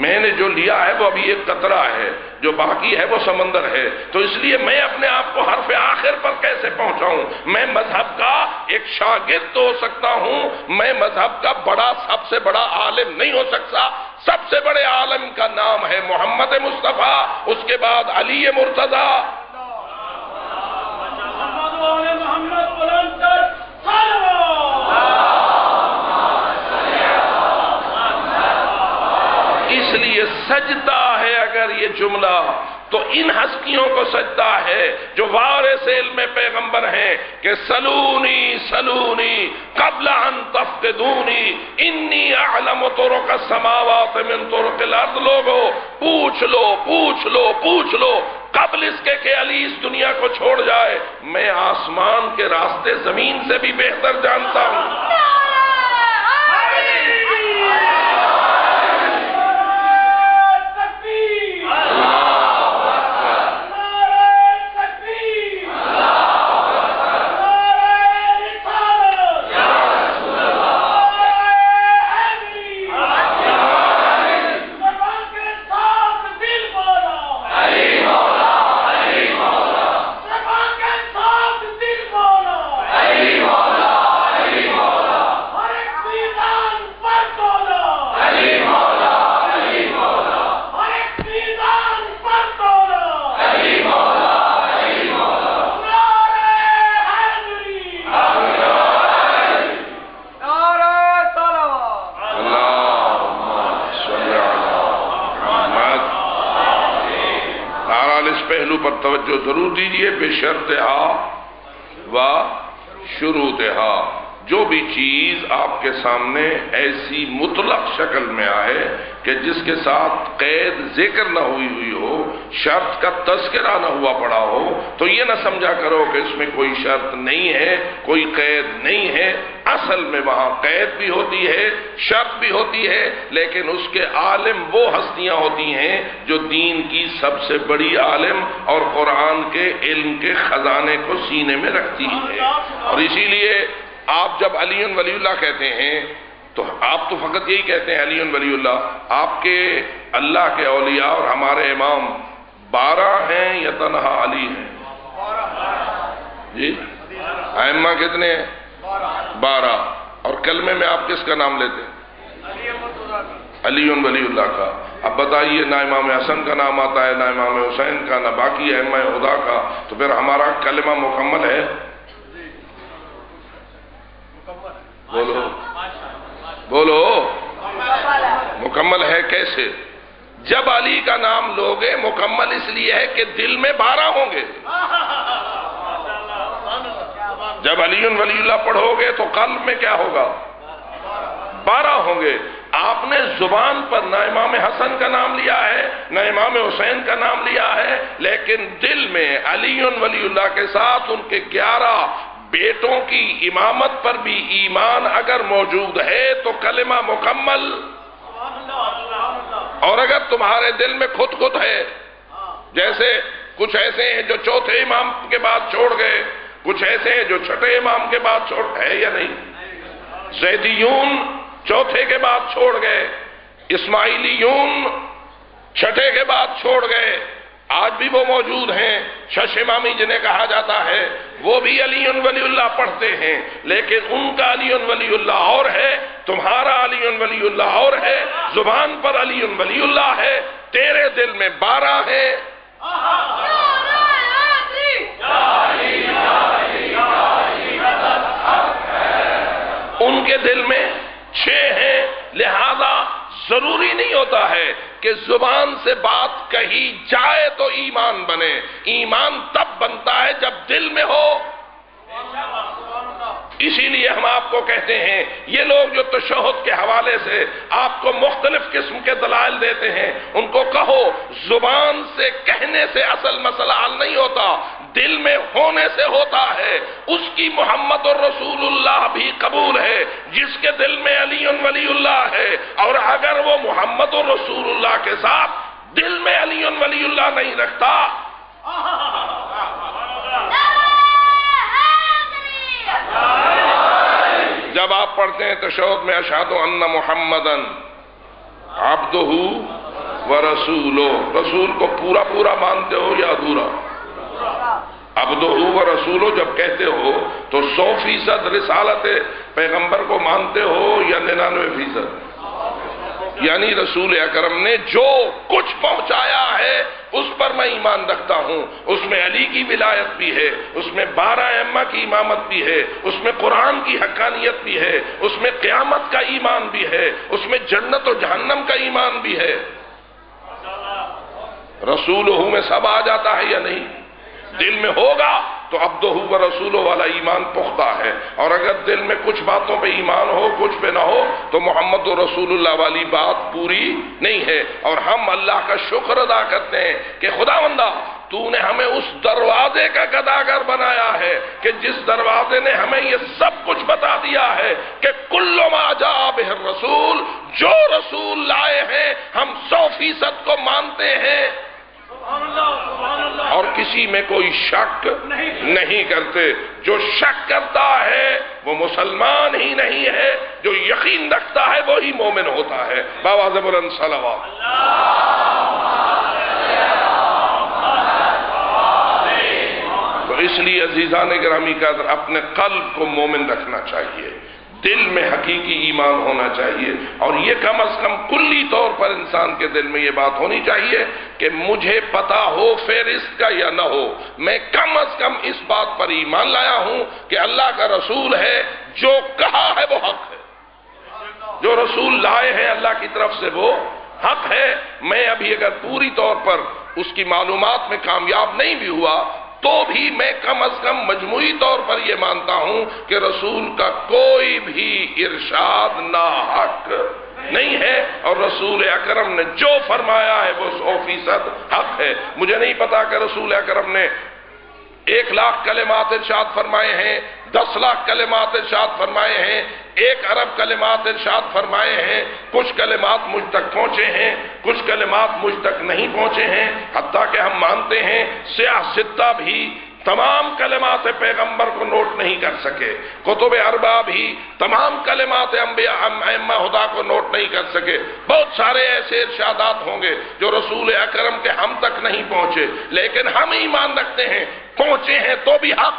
Speaker 1: میں نے جو لیا ہے وہ ابھی ایک قطرہ ہے، جو باقی ہے وہ سمندر ہے۔ تو اس لیے میں اپنے آپ کو حرف آخر پر کیسے پہنچاؤں؟ میں مذہب کا ایک شاگرد تو ہو سکتا ہوں، میں مذہب کا سب سے بڑا عالم نہیں ہو سکتا۔ سب سے بڑے عالم کا نام ہے محمد مصطفیٰ، اس کے بعد علی مرتضی۔ اس لیے سجدہ ہے اگر یہ جملہ تو ان ہستیوں کو سجدہ ہے جو وارث علم پیغمبر ہیں کہ سلونی سلونی قبل ان تفقدونی انی اعلم طرق السماوات من طرق الارض۔ لوگو پوچھ لو قبل اس کے کہ علی اس دنیا کو چھوڑ جائے، میں آسمان کے راستے زمین سے بھی بہتر جانتا ہوں۔ توجہ ضرور دیجئے، بشرطہا و شروطہا۔ جو بھی چیز آپ کے سامنے ایسی مطلق شکل میں آئے کہ جس کے ساتھ قید ذکر نہ ہوئی ہو، شرط کا تذکرہ نہ ہوا پڑا ہو، تو یہ نہ سمجھا کرو کہ اس میں کوئی شرط نہیں ہے، کوئی قید نہیں ہے۔ اصل میں وہاں قید بھی ہوتی ہے، شرط بھی ہوتی ہے، لیکن اس کے عالم وہ ہستیاں ہوتی ہیں جو دین کی سب سے بڑی عالم اور قرآن کے علم کے خزانے کو سینے میں رکھتی ہے۔ اور اسی لیے آپ جب علی ولی اللہ کہتے ہیں تو آپ تو فقط یہی کہتے ہیں علی ولی اللہ، آپ کے اللہ کے اولیاء اور ہمارے امام 12 ہیں یا تنہا علی ہیں؟ جی، ائمہ کتنے ہیں؟ 12۔ اور کلمے میں آپ کس کا نام لیتے ہیں؟ علی ولی اللہ کا۔ اب بتائیے، نہ امام حسن کا نام آتا ہے، نہ امام حسین کا، نہ باقی ائمہ خدا کا، تو پھر ہمارا کلمہ مکمل ہے؟ بولو مکمل ہے کیسے؟ جب علی کا نام لوگے مکمل اس لیے ہے کہ دل میں 12 ہوں گے۔ جب علی ولی اللہ پڑھو گے تو قلب میں کیا ہوگا؟ 12 ہوں گے۔ آپ نے زبان پر نہ امام حسن کا نام لیا ہے، نہ امام حسین کا نام لیا ہے، لیکن دل میں علی ولی اللہ کے ساتھ ان کے 11 بیٹوں کی امامت پر بھی ایمان اگر موجود ہے تو کلمہ مکمل۔ اور اگر تمہارے دل میں خود ہے، جیسے کچھ ایسے ہیں جو چوتھے امام کے بعد چھوڑ گئے، کچھ ایسے ہیں جو چھٹے امام کے بعد چھوڑ ہے یا نہیں؟ زیدیون چوتھے کے بعد چھوڑ گئے، اسماعیلیون چھٹے کے بعد چھوڑ گئے، آج بھی وہ موجود ہیں، شش امامی جنہیں کہا جاتا ہے، وہ بھی علی ولی اللہ پڑھتے ہیں، لیکن ان کا علی ولی اللہ اور ہے، تمہارا علی ولی اللہ اور ہے، زبان پر علی ولی اللہ ہے، تیرے دل میں 12 ہیں۔ ان کے دل میں 6 ہیں، لہذا ضروری نہیں ہوتا ہے کہ زبان سے بات کہی جائے تو ایمان بنے، ایمان تب بنتا ہے جب دل میں ہو۔ اسی لیے ہم آپ کو کہتے ہیں، یہ لوگ جو تشہد کے حوالے سے آپ کو مختلف قسم کے دلائل دیتے ہیں، ان کو کہو زبان سے کہنے سے اصل مسئلہ حل نہیں ہوتا، دل میں ہونے سے ہوتا ہے۔ اس کی محمد الرسول اللہ بھی قبول ہے جس کے دل میں علی ولی اللہ ہے، اور اگر وہ محمد الرسول اللہ کے ساتھ دل میں علی ولی اللہ نہیں رکھتا، جب آپ پڑھتے ہیں تشہد میں اشہد ان محمدً عبدہ ورسولہ، رسول کو پورا پورا مانتے ہو یا ادھورا؟ عبدہ ورسولہ جب کہتے ہو تو 100% رسالت پیغمبر کو مانتے ہو یا 99%؟ یعنی رسول اکرم نے جو کچھ پہنچایا ہے اس پر میں ایمان رکھتا ہوں، اس میں علی کی ولایت بھی ہے، اس میں 12 ائمہ کی امامت بھی ہے، اس میں قرآن کی حقانیت بھی ہے، اس میں قیامت کا ایمان بھی ہے، اس میں جنت و جہنم کا ایمان بھی ہے۔ رسولہ میں سب آ جاتا ہے یا نہیں؟ دل میں ہوگا تو عبدہ و رسولہ والا ایمان پختہ ہے، اور اگر دل میں کچھ باتوں پہ ایمان ہو کچھ پہ نہ ہو تو محمد رسول اللہ والی بات پوری نہیں ہے۔ اور ہم اللہ کا شکر ادا کرتے ہیں کہ خداوندہ تو نے ہمیں اس دروازے کا گداگر بنایا ہے کہ جس دروازے نے ہمیں یہ سب کچھ بتا دیا ہے کہ کل ما جاء بہ الرسول، جو رسول لائے ہیں ہم 100% کو مانتے ہیں اور کسی میں کوئی شک نہیں کرتے۔ جو شک کرتا ہے وہ مسلمان ہی نہیں ہے، جو یقین رکھتا ہے وہی مومن ہوتا ہے۔ باواز بلند صلوات۔ تو اس لیے عزیزان گرامی کا اپنے قلب کو مومن رکھنا چاہیے، دل میں حقیقی ایمان ہونا چاہیے، اور یہ کم از کم کلی طور پر انسان کے دل میں یہ بات ہونی چاہیے کہ مجھے پتا ہو فہرست کا یا نہ ہو، میں کم از کم اس بات پر ایمان لایا ہوں کہ اللہ کا رسول ہے، جو کہا ہے وہ حق ہے، جو رسول لائے ہیں اللہ کی طرف سے وہ حق ہے۔ میں ابھی اگر پوری طور پر اس کی معلومات میں کامیاب نہیں بھی ہوا تو بھی میں کم از کم مجموعی طور پر یہ مانتا ہوں کہ رسول کا کوئی بھی ارشاد ناحق نہیں ہے، اور رسول اکرم نے جو فرمایا ہے وہ 100% حق ہے۔ مجھے نہیں پتا کہ رسول اکرم نے 1,00,000 کلمات ارشاد فرمائے ہیں، 10,00,000 کلمات ارشاد فرمائے ہیں، 1 ارب کلمات ارشاد فرمائے ہیں، کچھ کلمات مجھ تک پہنچے ہیں، کچھ کلمات مجھ تک نہیں پہنچے ہیں، حتیٰ کہ ہم مانتے ہیں سیاہ ستہ بھی تمام کلمات پیغمبر کو نوٹ نہیں کر سکے، کتب اربع بھی تمام کلمات انبیاء ائمہ ہدا کو نوٹ نہیں کر سکے، بہت سارے ایسے ارشادات ہوں گے جو رسول اکرم کے ہم تک نہیں پہنچے، لیکن ہم ایمان رکھتے ہیں پہنچے ہیں تو بھی حق،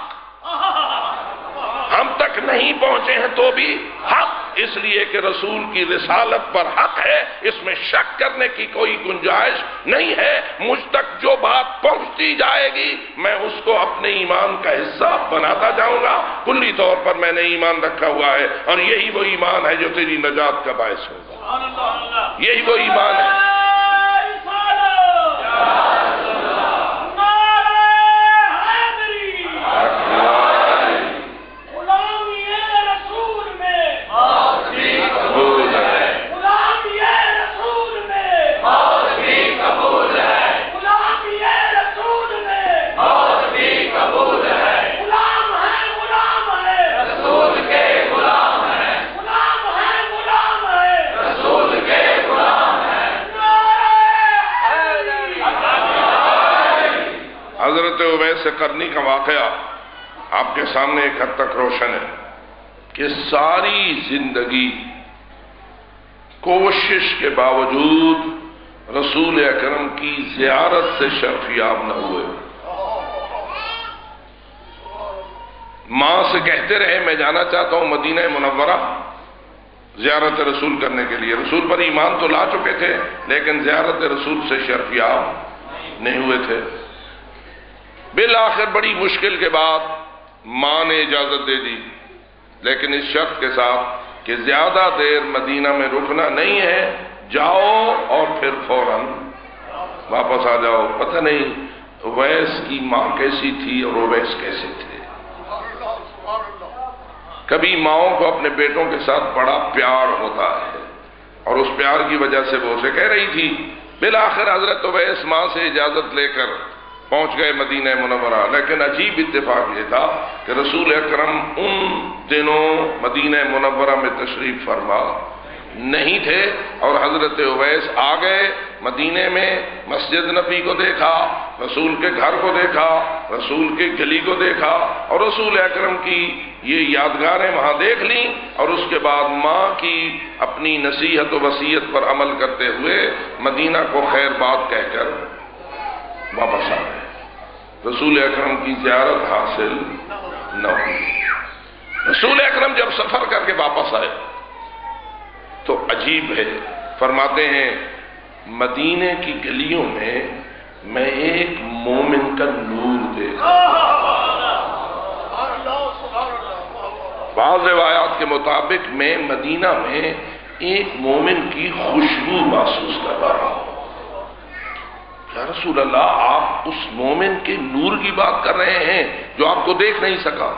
Speaker 1: ہم تک نہیں پہنچے ہیں تو بھی حق، اس لیے کہ رسول کی رسالت پر حق ہے، اس میں شک کرنے کی کوئی گنجائش نہیں ہے۔ مجھ تک جو بات پہنچتی جائے گی میں اس کو اپنے ایمان کا حصہ بناتا جاؤں گا۔ کلی طور پر میں نے ایمان رکھا ہوا ہے، اور یہی وہ ایمان ہے جو تیری نجات کا باعث ہوگا، یہی وہ ایمان ہے۔ سے کرنی کا واقعہ آپ کے سامنے ایک حد تک روشن ہے کہ ساری زندگی کوشش کے باوجود رسول اکرم کی زیارت سے شرفیاب نہ ہوئے۔ ماں سے کہتے رہے میں جانا چاہتا ہوں مدینہ منورہ زیارت رسول کرنے کے لیے، رسول پر ایمان تو لا چکے تھے لیکن زیارت رسول سے شرفیاب نہیں ہوئے تھے۔ بالآخر بڑی مشکل کے بعد ماں نے اجازت دے دی، لیکن اس شرط کے ساتھ کہ زیادہ دیر مدینہ میں رکنا نہیں ہے، جاؤ اور پھر فوراً واپس آ جاؤ۔ پتہ نہیں اویس کی ماں کیسی تھی اور اویس کیسے تھے۔ کبھی ماؤں کو اپنے بیٹوں کے ساتھ بڑا پیار ہوتا ہے اور اس پیار کی وجہ سے وہ اسے کہہ رہی تھی۔ بالآخر حضرت اویس ماں سے اجازت لے کر پہنچ گئے مدینہ منورہ، لیکن عجیب اتفاق یہ تھا کہ رسول اکرم ان دنوں مدینہ منورہ میں تشریف فرما نہیں تھے، اور حضرت اویس آ گئے مدینے میں، مسجد نبی کو دیکھا، رسول کے گھر کو دیکھا، رسول کی گلی کو دیکھا، اور رسول اکرم کی یہ یادگاریں وہاں دیکھ لیں، اور اس کے بعد ماں کی اپنی نصیحت و وصیت پر عمل کرتے ہوئے مدینہ کو خیر بات کہہ کر واپس آ گئے۔ رسول اکرم کی زیارت حاصل نہ ہوئی۔ رسول اکرم جب سفر کر کے واپس آئے تو عجیب ہے، فرماتے ہیں مدینے کی گلیوں میں میں ایک مومن کا نور دیکھا۔ بعض روایات کے مطابق میں مدینہ میں ایک مومن کی خوشبو محسوس کر رہا ہوں۔ یا رسول اللہ، آپ اس مومن کے نور کی بات کر رہے ہیں جو آپ کو دیکھ نہیں سکا۔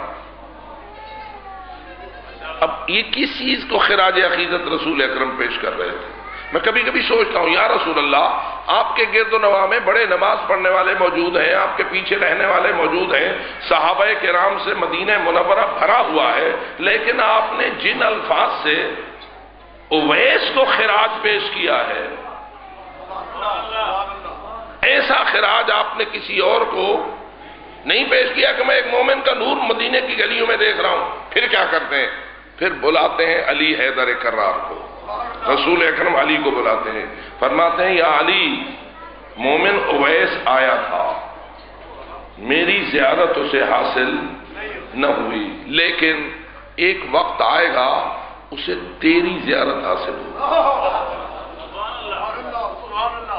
Speaker 1: اب یہ کس چیز کو خراج عقیدت رسول اکرم پیش کر رہے تھے؟ میں کبھی کبھی سوچتا ہوں یا رسول اللہ، آپ کے گرد و نواح میں بڑے نماز پڑھنے والے موجود ہیں، آپ کے پیچھے رہنے والے موجود ہیں، صحابہ کرام سے مدینہ منورہ بھرا ہوا ہے، لیکن آپ نے جن الفاظ سے اویس کو خراج پیش کیا ہے، ایسا خراج آپ نے کسی اور کو نہیں پیش کیا کہ میں ایک مومن کا نور مدینے کی گلیوں میں دیکھ رہا ہوں۔ پھر کیا کرتے ہیں؟ پھر بلاتے ہیں علی حیدر کرار کو، رسول اکرم علی کو بلاتے ہیں، فرماتے ہیں یا علی، مومن اویس آیا تھا، میری زیارت اسے حاصل نہ ہوئی، لیکن ایک وقت آئے گا اسے تیری زیارت حاصل ہوگی۔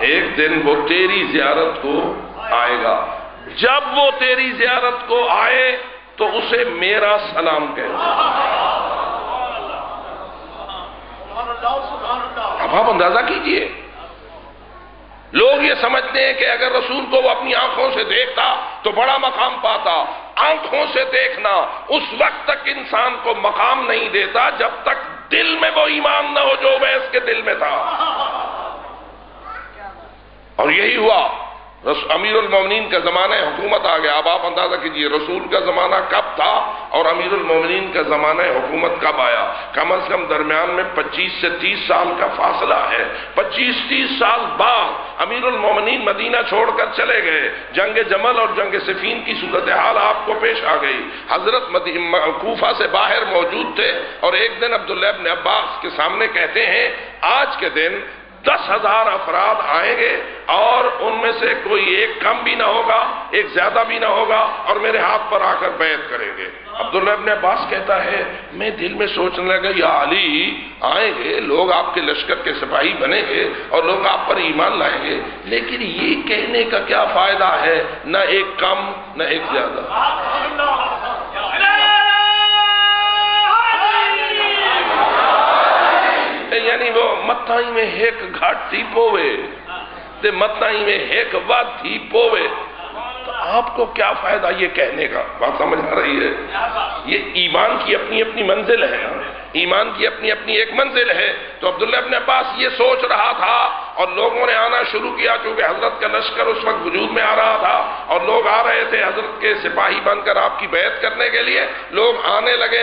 Speaker 1: ایک دن وہ تیری زیارت کو آئے گا، جب وہ تیری زیارت کو آئے تو اسے میرا سلام کہنا۔ اب آپ اندازہ کیجئے، لوگ یہ سمجھتے ہیں کہ اگر رسول کو وہ اپنی آنکھوں سے دیکھتا تو بڑا مقام پاتا۔ آنکھوں سے دیکھنا اس وقت تک انسان کو مقام نہیں دیتا جب تک دل میں وہ ایمان نہ ہو جو اویس کے دل میں تھا۔ اور یہی ہوا، امیر المومنین کا زمانہ حکومت آ گیا۔ اب آپ اندازہ کیجئے رسول کا زمانہ کب تھا اور امیر المومنین کا زمانہ حکومت کب آیا؟ کم از کم درمیان میں 25 سے 30 سال کا فاصلہ ہے۔ 25-30 سال بعد امیر المومنین مدینہ چھوڑ کر چلے گئے، جنگ جمل اور جنگ صفین کی صورتحال آپ کو پیش آ گئی۔ حضرت کوفہ سے باہر موجود تھے اور ایک دن عبداللہ ابن عباس کے سامنے کہتے ہیں آج کے دن 10,000 افراد آئیں گے اور ان میں سے کوئی ایک کم بھی نہ ہوگا، ایک زیادہ بھی نہ ہوگا، اور میرے ہاتھ پر آ کر بیعت کریں گے۔ عبداللہ ابن عباس کہتا ہے میں دل میں سوچنے لگا یا علی، آئیں گے لوگ، آپ کے لشکر کے سپاہی بنیں گے اور لوگ آپ پر ایمان لائیں گے، لیکن یہ کہنے کا کیا فائدہ ہے، نہ ایک کم نہ ایک زیادہ۔ یعنی وہ متائی میں ایک گھاٹ تھی پووے تے متائی میں ایک واد تھی پووے، تو آپ کو کیا فائدہ یہ کہنے کا؟ بات سمجھ آ رہی ہے؟ یہ ایمان کی اپنی اپنی منزل ہے، ایمان کی اپنی اپنی ایک منزل ہے۔ تو عبداللہ ابن عباس یہ سوچ رہا تھا اور لوگوں نے آنا شروع کیا، چونکہ حضرت کا لشکر اس وقت وجود میں آ رہا تھا اور لوگ آ رہے تھے حضرت کے سپاہی بن کر آپ کی بیعت کرنے کے لیے۔ لوگ آنے لگے،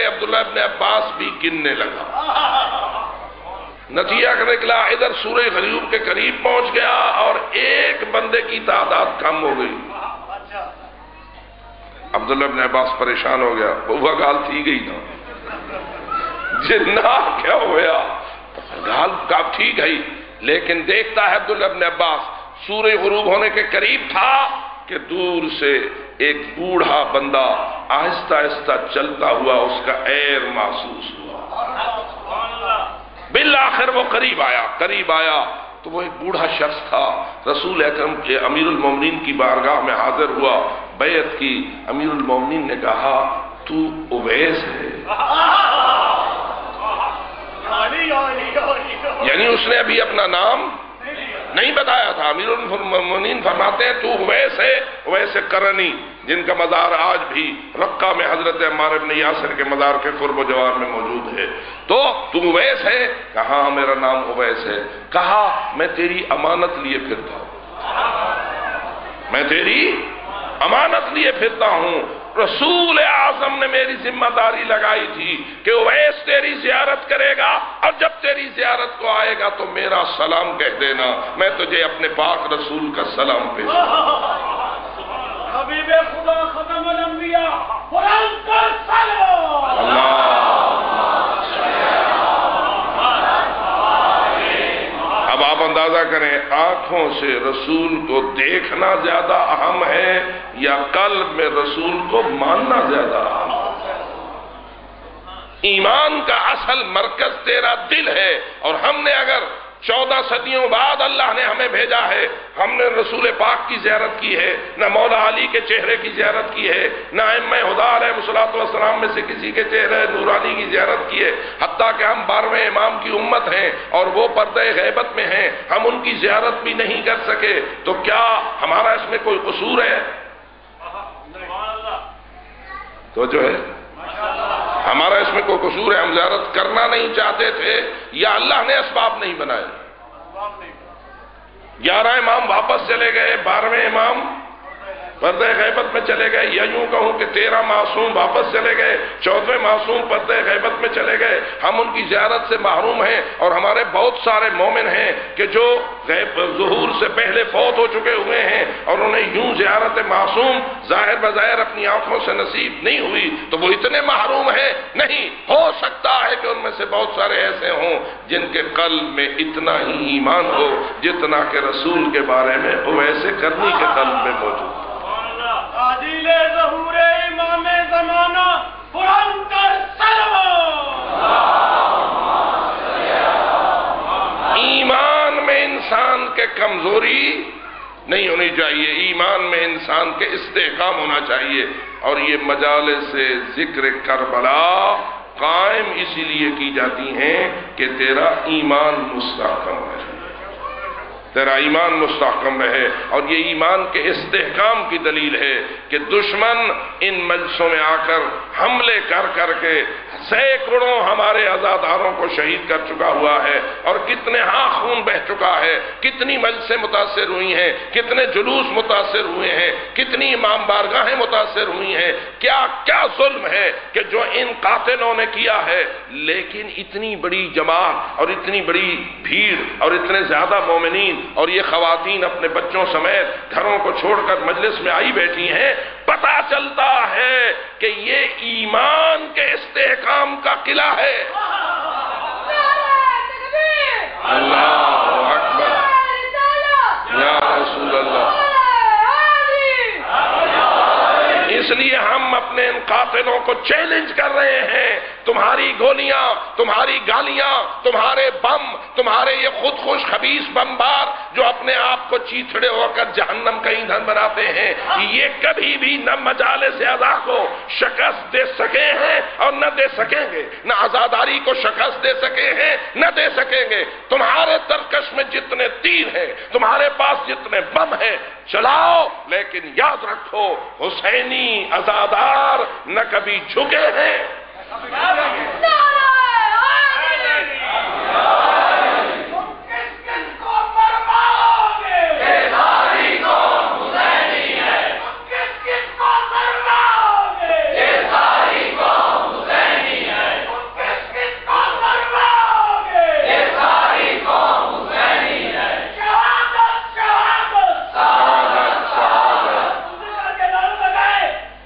Speaker 1: عبداللہ ابن عباس بھی گننے لگا۔ نتیجہ نکلا ادھر سورہ غیوب کے قریب پہنچ گیا اور ایک بندے کی تعداد کم ہو گئی۔ عبداللہ ابن عباس پریشان ہو گیا، وہ گال تھی گئی نا، جنہ کیا ہوا، گال کا تھی گئی، لیکن دیکھتا ہے عبداللہ ابن عباس سورج غروب ہونے کے قریب تھا کہ دور سے ایک بوڑھا بندہ آہستہ آہستہ چلتا ہوا اس کا عیر محسوس ہوا۔ بالآخر وہ قریب آیا تو وہ ایک بوڑھا شخص تھا۔ رسول اکرم کے امیر المومنین کی بارگاہ میں حاضر ہوا، بیعت کی۔ امیر المومنین نے کہا تو اویس ہے؟ یعنی اس نے ابھی اپنا نام نہیں بتایا تھا۔ امیر المومنین فرماتے ہیں تو اویس ہے، اویس قرنی، جن کا مزار آج بھی رقہ میں حضرت عمار بن یاسر کے مزار کے قرب و جوار میں موجود ہے۔ تو اویس ہے؟ کہا میرا نام اویس ہے۔ کہا میں تیری امانت لیے پھرتا ہوں، میں تیری امانت لیے پھرتا ہوں۔ رسول اعظم نے میری ذمہ داری لگائی تھی کہ اویس تیری زیارت کرے گا، اور جب تیری زیارت کو آئے گا تو میرا سلام کہہ دینا، میں تجھے اپنے پاک رسول کا سلام پیش کروں۔
Speaker 2: حبیب خدا ختم الانبیاء قرآن کا سلام۔
Speaker 1: اب آپ اندازہ کریں آنکھوں سے رسول کو دیکھنا زیادہ اہم ہے یا قلب میں رسول کو ماننا زیادہ اہم ہے؟ ایمان کا اصل مرکز تیرا دل ہے، اور ہم نے اگر 14 صدیوں بعد اللہ نے ہمیں بھیجا ہے، ہم نے رسول پاک کی زیارت کی ہے، نہ مولا علی کے چہرے کی زیارت کی ہے، نہ ائمہ ہدی علیہ الصلوۃ والسلام میں سے کسی کے چہرے نورانی کی زیارت کی ہے، حتیٰ کہ ہم 12ویں امام کی امت ہیں اور وہ پردہ غیبت میں ہیں، ہم ان کی زیارت بھی نہیں کر سکے، تو کیا ہمارا اس میں کوئی قصور ہے؟ تو جو ہے ہمارا اس میں کوئی قصور ہے؟ ہم زیارت کرنا نہیں چاہتے تھے یا اللہ نے اسباب نہیں بنائے؟ 11 امام واپس چلے گئے، 12ویں امام پردہ غیبت میں چلے گئے، یا یوں کہوں کہ 13 معصوم واپس چلے گئے، 14ویں معصوم پردہ غیبت میں چلے گئے، ہم ان کی زیارت سے محروم ہیں، اور ہمارے بہت سارے مومن ہیں کہ جو ظہور سے پہلے فوت ہو چکے ہوئے ہیں، اور انہیں یوں زیارت معصوم ظاہر بظاہر اپنی آنکھوں سے نصیب نہیں ہوئی، تو وہ اتنے محروم ہیں؟ نہیں، ہو سکتا ہے کہ ان میں سے بہت سارے ایسے ہوں جن کے قلب میں اتنا ہی ایمان ہو جتنا کہ رسول کے بارے میں اویس قرنی کے قلب میں موجود۔
Speaker 2: عادل ظہور امام زمانہ قرآن کا سلام۔
Speaker 1: ایمان میں انسان کے کمزوری نہیں ہونی چاہیے، ایمان میں انسان کے استحکام ہونا چاہیے، اور یہ مجالس ذکر کربلا قائم اسی لیے کی جاتی ہیں کہ تیرا ایمان مستحکم ہے، تیرا ایمان مستحکم رہے، اور یہ ایمان کے استحکام کی دلیل ہے کہ دشمن ان مجلسوں میں آ کر حملے کر کے سینکڑوں ہمارے عزاداروں کو شہید کر چکا ہوا ہے، اور کتنے ہاں خون بہ چکا ہے، کتنی مجلسیں متاثر ہوئی ہیں، کتنے جلوس متاثر ہوئے ہیں، کتنی امام بارگاہیں متاثر ہوئی ہیں، کیا کیا ظلم ہے کہ جو ان قاتلوں نے کیا ہے، لیکن اتنی بڑی جماعت اور اتنی بڑی بھیڑ اور اتنے زیادہ مومنین اور یہ خواتین اپنے بچوں سمیت گھروں کو چھوڑ کر مجلس میں آئی بیٹھی ہیں۔ پتہ چلتا ہے کہ یہ ایمان کے استحکام کا قلعہ ہے۔ اللہ اکبر، یا رسول اللہ۔ اس لیے ہم اپنے ان قاتلوں کو چیلنج کر رہے ہیں، تمہاری گولیاں، تمہاری گالیاں، تمہارے بم، تمہارے یہ خود خوش خبیث بمبار جو اپنے آپ کو چیتھڑے ہو کر جہنم کا ایندھن بناتے ہیں، یہ کبھی بھی نہ مجالس اعضاء کو شکست دے سکے ہیں اور نہ دے سکیں گے، نہ عزاداری کو شکست دے سکے ہیں نہ دے سکیں گے۔ تمہارے ترکش میں جتنے تیر ہیں، تمہارے پاس جتنے بم ہیں، چلاؤ، لیکن یاد رکھو حسینی عزادار نہ کبھی جھکے ہیں۔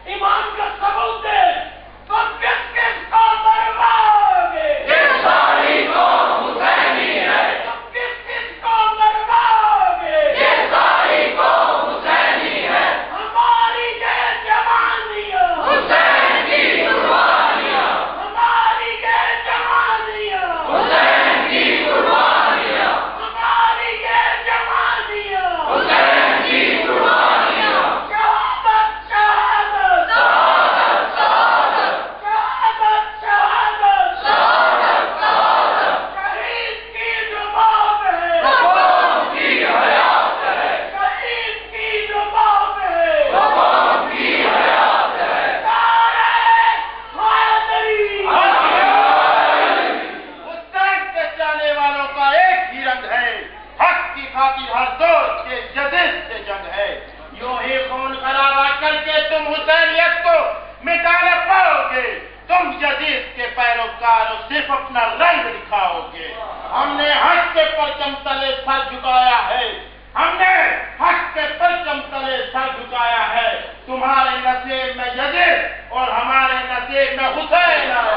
Speaker 2: ایمان کا ثبوت دے، تو کس کس کو مروا
Speaker 3: تم حسینیت کو مٹا نہ پاؤ گے، تم یزید کے پیروکار ہو، صرف اپنا رنگ دکھاؤ گے۔ ہم نے حق کے پرچم تلے سر جھکایا ہے، ہم نے حق کے پرچم تلے سر جھکایا ہے۔ تمہارے نصیب میں یزید اور ہمارے نصیب میں حسین آیا۔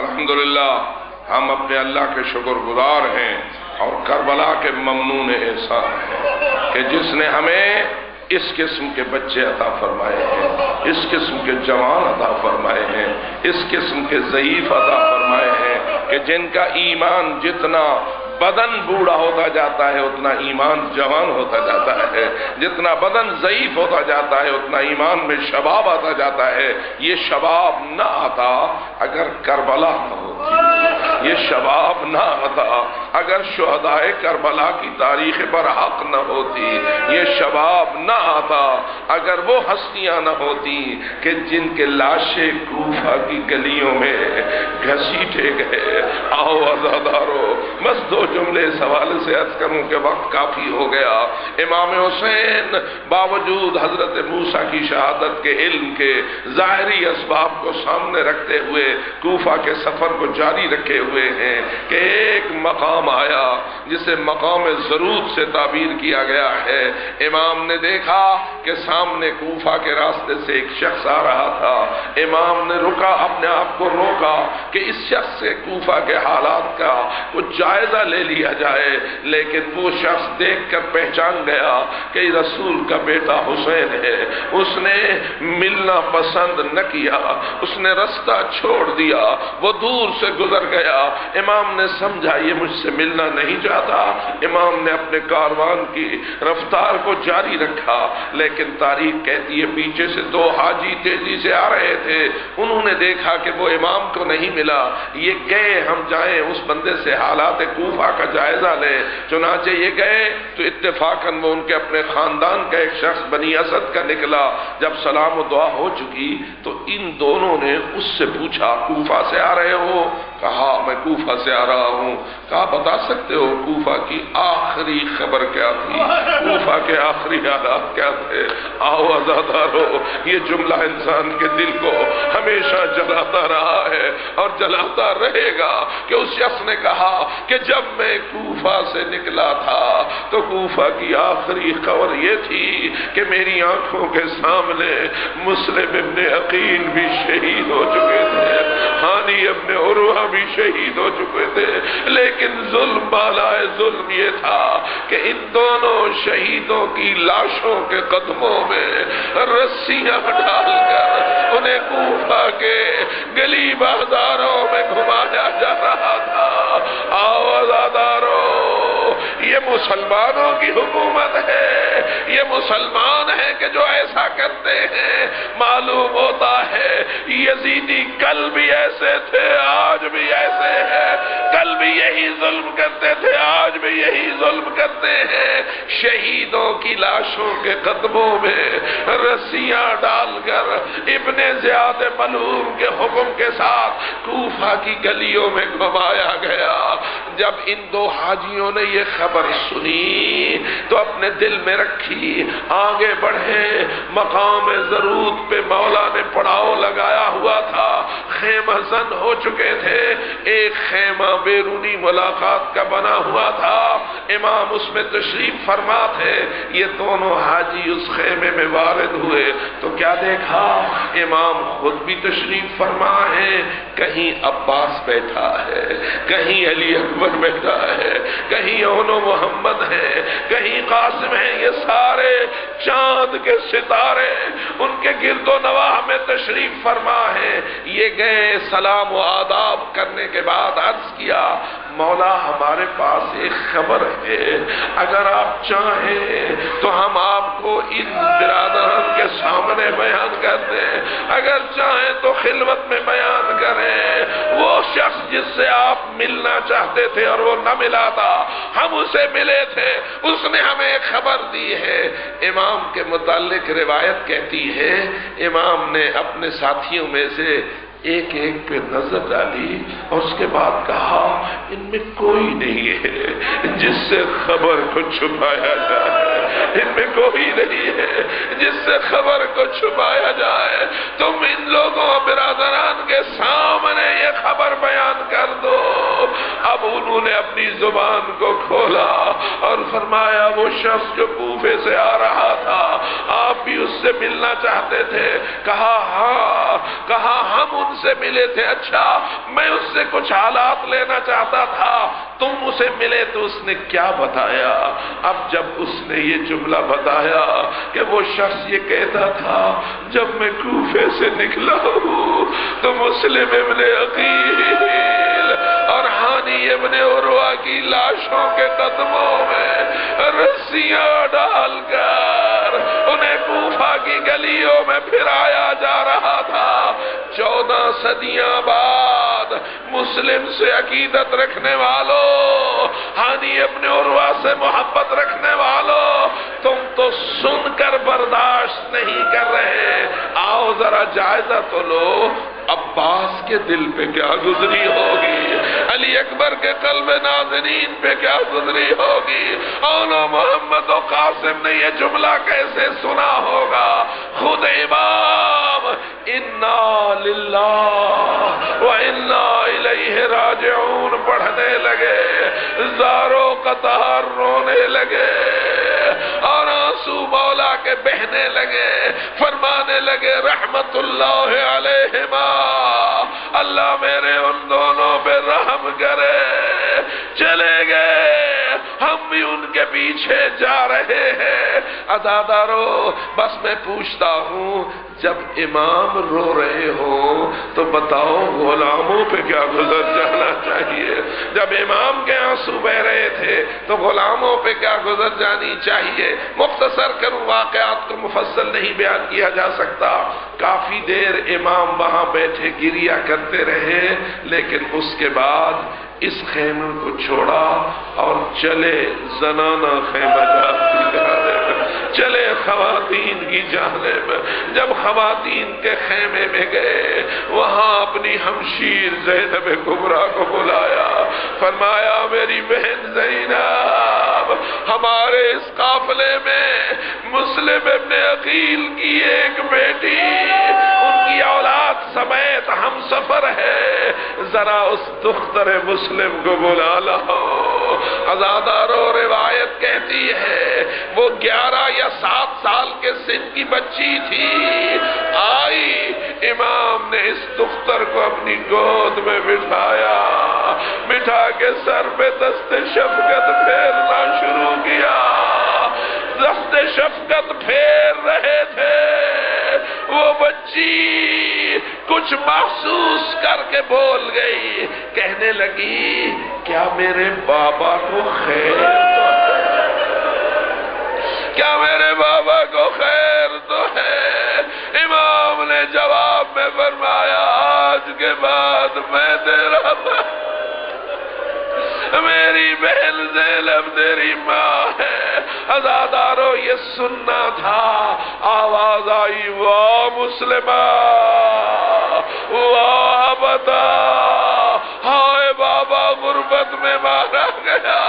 Speaker 1: الحمدللہ ہم اپنے اللہ کے شکر گزار ہیں اور کربلا کے ممنون احسان ہیں کہ جس نے ہمیں اس قسم کے بچے عطا فرمائے ہیں، اس قسم کے جوان عطا فرمائے ہیں، اس قسم کے ضعیف عطا فرمائے ہیں کہ جن کا ایمان جتنا بدن بوڑھا ہوتا جاتا ہے اتنا ایمان جوان ہوتا جاتا ہے، جتنا بدن ضعیف ہوتا جاتا ہے اتنا ایمان میں شباب آتا جاتا ہے۔ یہ شباب نہ آتا اگر کربلا نہ ہوتی، یہ شباب نہ آتا اگر شہدائے کربلا کی تاریخ پر حق نہ ہوتی، یہ شباب نہ آتا اگر وہ ہستیاں نہ ہوتی کہ جن کے لاشیں کوفہ کی گلیوں میں گھسیٹے گئے۔ آؤ عزادارو، بس دو جملے اس حوالے سے عرض کروں کہ وقت کافی ہو گیا۔ امام حسین باوجود حضرت موسیٰ کی شہادت کے علم کے ظاہری اسباب کو سامنے رکھتے ہوئے کوفہ کے سفر کو جاری رکھے ہوئے ہیں کہ ایک مقام آیا جسے مقام ضرورت سے تعبیر کیا گیا ہے۔ امام نے دیکھا کہ سامنے کوفہ کے راستے سے ایک شخص آ رہا تھا۔ امام نے رکا، اپنے آپ کو روکا کہ اس شخص سے کوفہ کے حالات کا کچھ جائزہ لے لیا جائے، لیکن وہ شخص دیکھ کر پہچان گیا کہ رسول کا بیٹا حسین ہے۔ اس نے ملنا پسند نہ کیا، اس نے رستہ چھوڑ دیا، وہ دور سے گزر گیا۔ امام نے سمجھا یہ مجھ سے ملنا نہیں چاہتا۔ امام نے اپنے کاروان کی رفتار کو جاری رکھا، لیکن تاریخ کہتی ہے پیچھے سے دو حاجی تیزی سے آ رہے تھے۔ انہوں نے دیکھا کہ وہ امام کو نہیں ملا، یہ گئے ہم جائیں اس بندے سے حالات کوفہ کا جائزہ لیں۔ چنانچہ یہ گئے تو اتفاقاً وہ ان کے اپنے خاندان کا ایک شخص بنی اسد کا نکلا۔ جب سلام و دعا ہو چکی تو ان دونوں نے اس سے پوچھا کوفہ سے آ رہے ہو؟ کہا میں کوفہ سے آ رہا ہوں۔ کہا بتا سکتے ہو کوفہ کی آخری خبر کیا تھی، کوفہ کے آخری حالات کیا تھے؟ آؤ عزادارو، یہ جملہ انسان کے دل کو ہمیشہ جلاتا رہا ہے اور جلاتا رہے گا کہ اس شخص نے کہا کہ جب میں کوفہ سے نکلا تھا تو کوفہ کی آخری خبر یہ تھی کہ میری آنکھوں کے سامنے مسلم ابن عقیل بھی شہید ہو چکے تھے، ہانی ابن عروہ بھی شہید ہو چکے تھے، لیکن ظلم بالائے ظلم یہ تھا کہ ان دونوں شہیدوں کی لاشوں کے قدموں میں رسیاں ڈال کر انہیں کوفہ کے گلی بازاروں میں گھمایا جا رہا تھا۔ آؤ عزادارو، یہ مسلمانوں کی حکومت ہے، یہ مسلمان ہیں کہ جو ایسا کرتے ہیں۔ معلوم ہوتا ہے یزیدی کل بھی ایسے تھے، آج بھی ایسے ہیں، کل بھی یہی ظلم کرتے تھے، آج بھی یہی ظلم کرتے ہیں۔ شہیدوں کی لاشوں کے قدموں میں رسیاں ڈال کر ابن زیاد ملعون کے حکم کے ساتھ کوفہ کی گلیوں میں گھمایا گیا۔ جب ان دو حاجیوں نے یہ خبر سنی تو اپنے دل میں رکھی، آگے بڑھے۔ مقام ضرورت پہ مولا نے پڑاؤ لگایا ہوا تھا، خیمہ زن ہو چکے تھے، ایک خیمہ بیرونی ملاقات کا بنا ہوا تھا، امام اس میں تشریف فرما تھے۔ یہ دونوں حاجی اس خیمے میں وارد ہوئے تو کیا دیکھا؟ امام خود بھی تشریف فرما ہے، کہیں عباس بیٹھا ہے، کہیں علی اکبر بیٹھا ہے، کہیں اونو محمد ہے، کہیں قاسم ہے، یہ سارے چاند کے ستارے ان کے گرد و نواح میں تشریف فرما ہے۔ یہ گئے، سلام و آداب کرنے کے بعد عرض کیا مولا ہمارے پاس ایک خبر ہے، اگر آپ چاہیں تو ہم آپ کو ان برادران کے سامنے بیان کر دیں، اگر چاہیں تو خلوت میں بیان کریں۔ وہ شخص جس سے آپ ملنا چاہتے تھے اور وہ نہ ملا تھا، ہم اسے ملے تھے، اس نے ہمیں خبر دی ہے۔ امام کے متعلق روایت کہتی ہے امام نے اپنے ساتھیوں میں سے ایک ایک پہ نظر ڈالی اور اس کے بعد کہا ان میں کوئی نہیں ہے جس سے خبر کو چھپایا جائے، ان میں کوئی نہیں ہے جس سے خبر کو چھپایا جائے، تم ان لوگوں برادران کے سامنے یہ خبر بیان کر دو۔ اب انہوں نے اپنی زبان کو کھولا اور فرمایا وہ شخص جو کوفے سے آ رہا تھا آپ بھی اس سے ملنا چاہتے تھے؟ کہا ہاں۔ کہا ہم ان سے ملے تھے، اچھا میں اس سے کچھ حالات لینا چاہتا تھا، تم اسے ملے تو اس نے کیا بتایا؟ اب جب اس نے یہ جملہ بتایا کہ وہ شخص یہ کہتا تھا جب میں کوفے سے نکلا ہوں تو مسلم ابن عقیل اور ہانی ابن عروہ کی لاشوں کے قدموں میں رسیاں ڈال کر انہیں کوفہ کی گلیوں میں پھرایا جا رہا تھا۔ 14 صدیاں بعد مسلم سے عقیدت رکھنے والوں، ہانی ابن عروہ سے محبت رکھنے والوں، تم تو سن کر برداشت نہیں کر رہے، آؤ ذرا جائزہ تو لو عباس کے دل پہ کیا گزری ہوگی، علی اکبر کے قلب ناظرین پہ کیا گزری ہوگی، اولا محمد و قاسم نے یہ جملہ کیسے سنا ہوگا۔ خود امام انا للہ و انا الیہ راجعون پڑھنے لگے، زارو قطار رونے لگے اور آنسو مولا کے بہنے لگے، فرمانے لگے رحمت اللہ علیہما، اللہ میرے ان دونوں پہ رحم کرے۔ چلے گئے، ہم بھی ان کے پیچھے جا رہے ہیں۔ عزادارو بس میں پوچھتا ہوں جب امام رو رہے ہوں تو بتاؤ غلاموں پہ کیا گزر جانا چاہیے؟ جب امام کے آنسو بہ رہے تھے تو غلاموں پہ کیا گزر جانی چاہیے؟ مختصر کروں، واقعات کو مفصل نہیں بیان کیا جا سکتا۔ کافی دیر امام وہاں بیٹھے گریہ کرتے رہے، لیکن اس کے بعد اس خیمے کو چھوڑا اور چلے زنانہ خیمہ چلے خواتین کی جانب۔ جب خواتین کے خیمے میں گئے وہاں اپنی ہمشیر زینب کبریٰ کو بلایا، فرمایا میری بہن زینب، ہمارے اس قافلے میں مسلم ابن عقیل کی ایک بیٹی، ان کی اولاد سمیت ہم سفر ہے، ذرا اس دختر مسلم کو بلا لاؤ۔ عزادارو روایت کہتی ہے وہ 11 یا 7 سال کے سن کی بچی تھی، آئی امام نے اس دختر کو اپنی گود میں بٹھایا، بٹھا کے سر پہ دست شفقت پھیرنا شروع کیا، دست شفقت پھیر رہے تھے۔ وہ بچی کچھ محسوس کر کے بول گئی، کہنے لگی کیا میرے بابا کو خیر تو ہے؟ کیا میرے بابا کو خیر تو ہے؟ امام نے جواب میں فرمایا آج کے بعد میں تیرا میری بہن زینب تیری ماں ہے۔ عزادارو یہ سننا تھا، آواز آئی واہ مسلمہ واہ بتا، ہائے بابا غربت میں مارا گیا،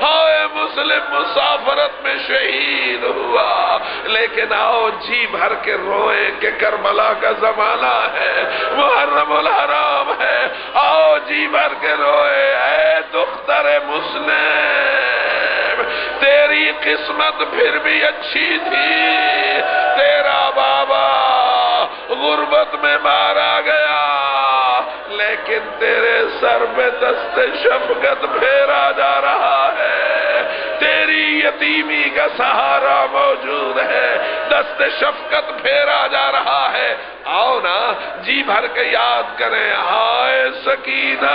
Speaker 1: ہائے مسلم مسافرت میں شہید ہوا، لیکن آؤ جی بھر کے روئے کہ کربلا کا زمانہ ہے، محرم الحرام ہے، آؤ جی بھر کے روئے۔ اے دختر مسلم تیری قسمت پھر بھی اچھی تھی، تیرا بابا غربت میں مارا گیا لیکن تیرے سر پہ دست شفقت پھیرا جا رہا ہے، تیری یتیمی کا سہارا موجود ہے، دست شفقت پھیرا جا رہا ہے۔ آؤ نا جی بھر کے یاد کریں، ہائے سکینہ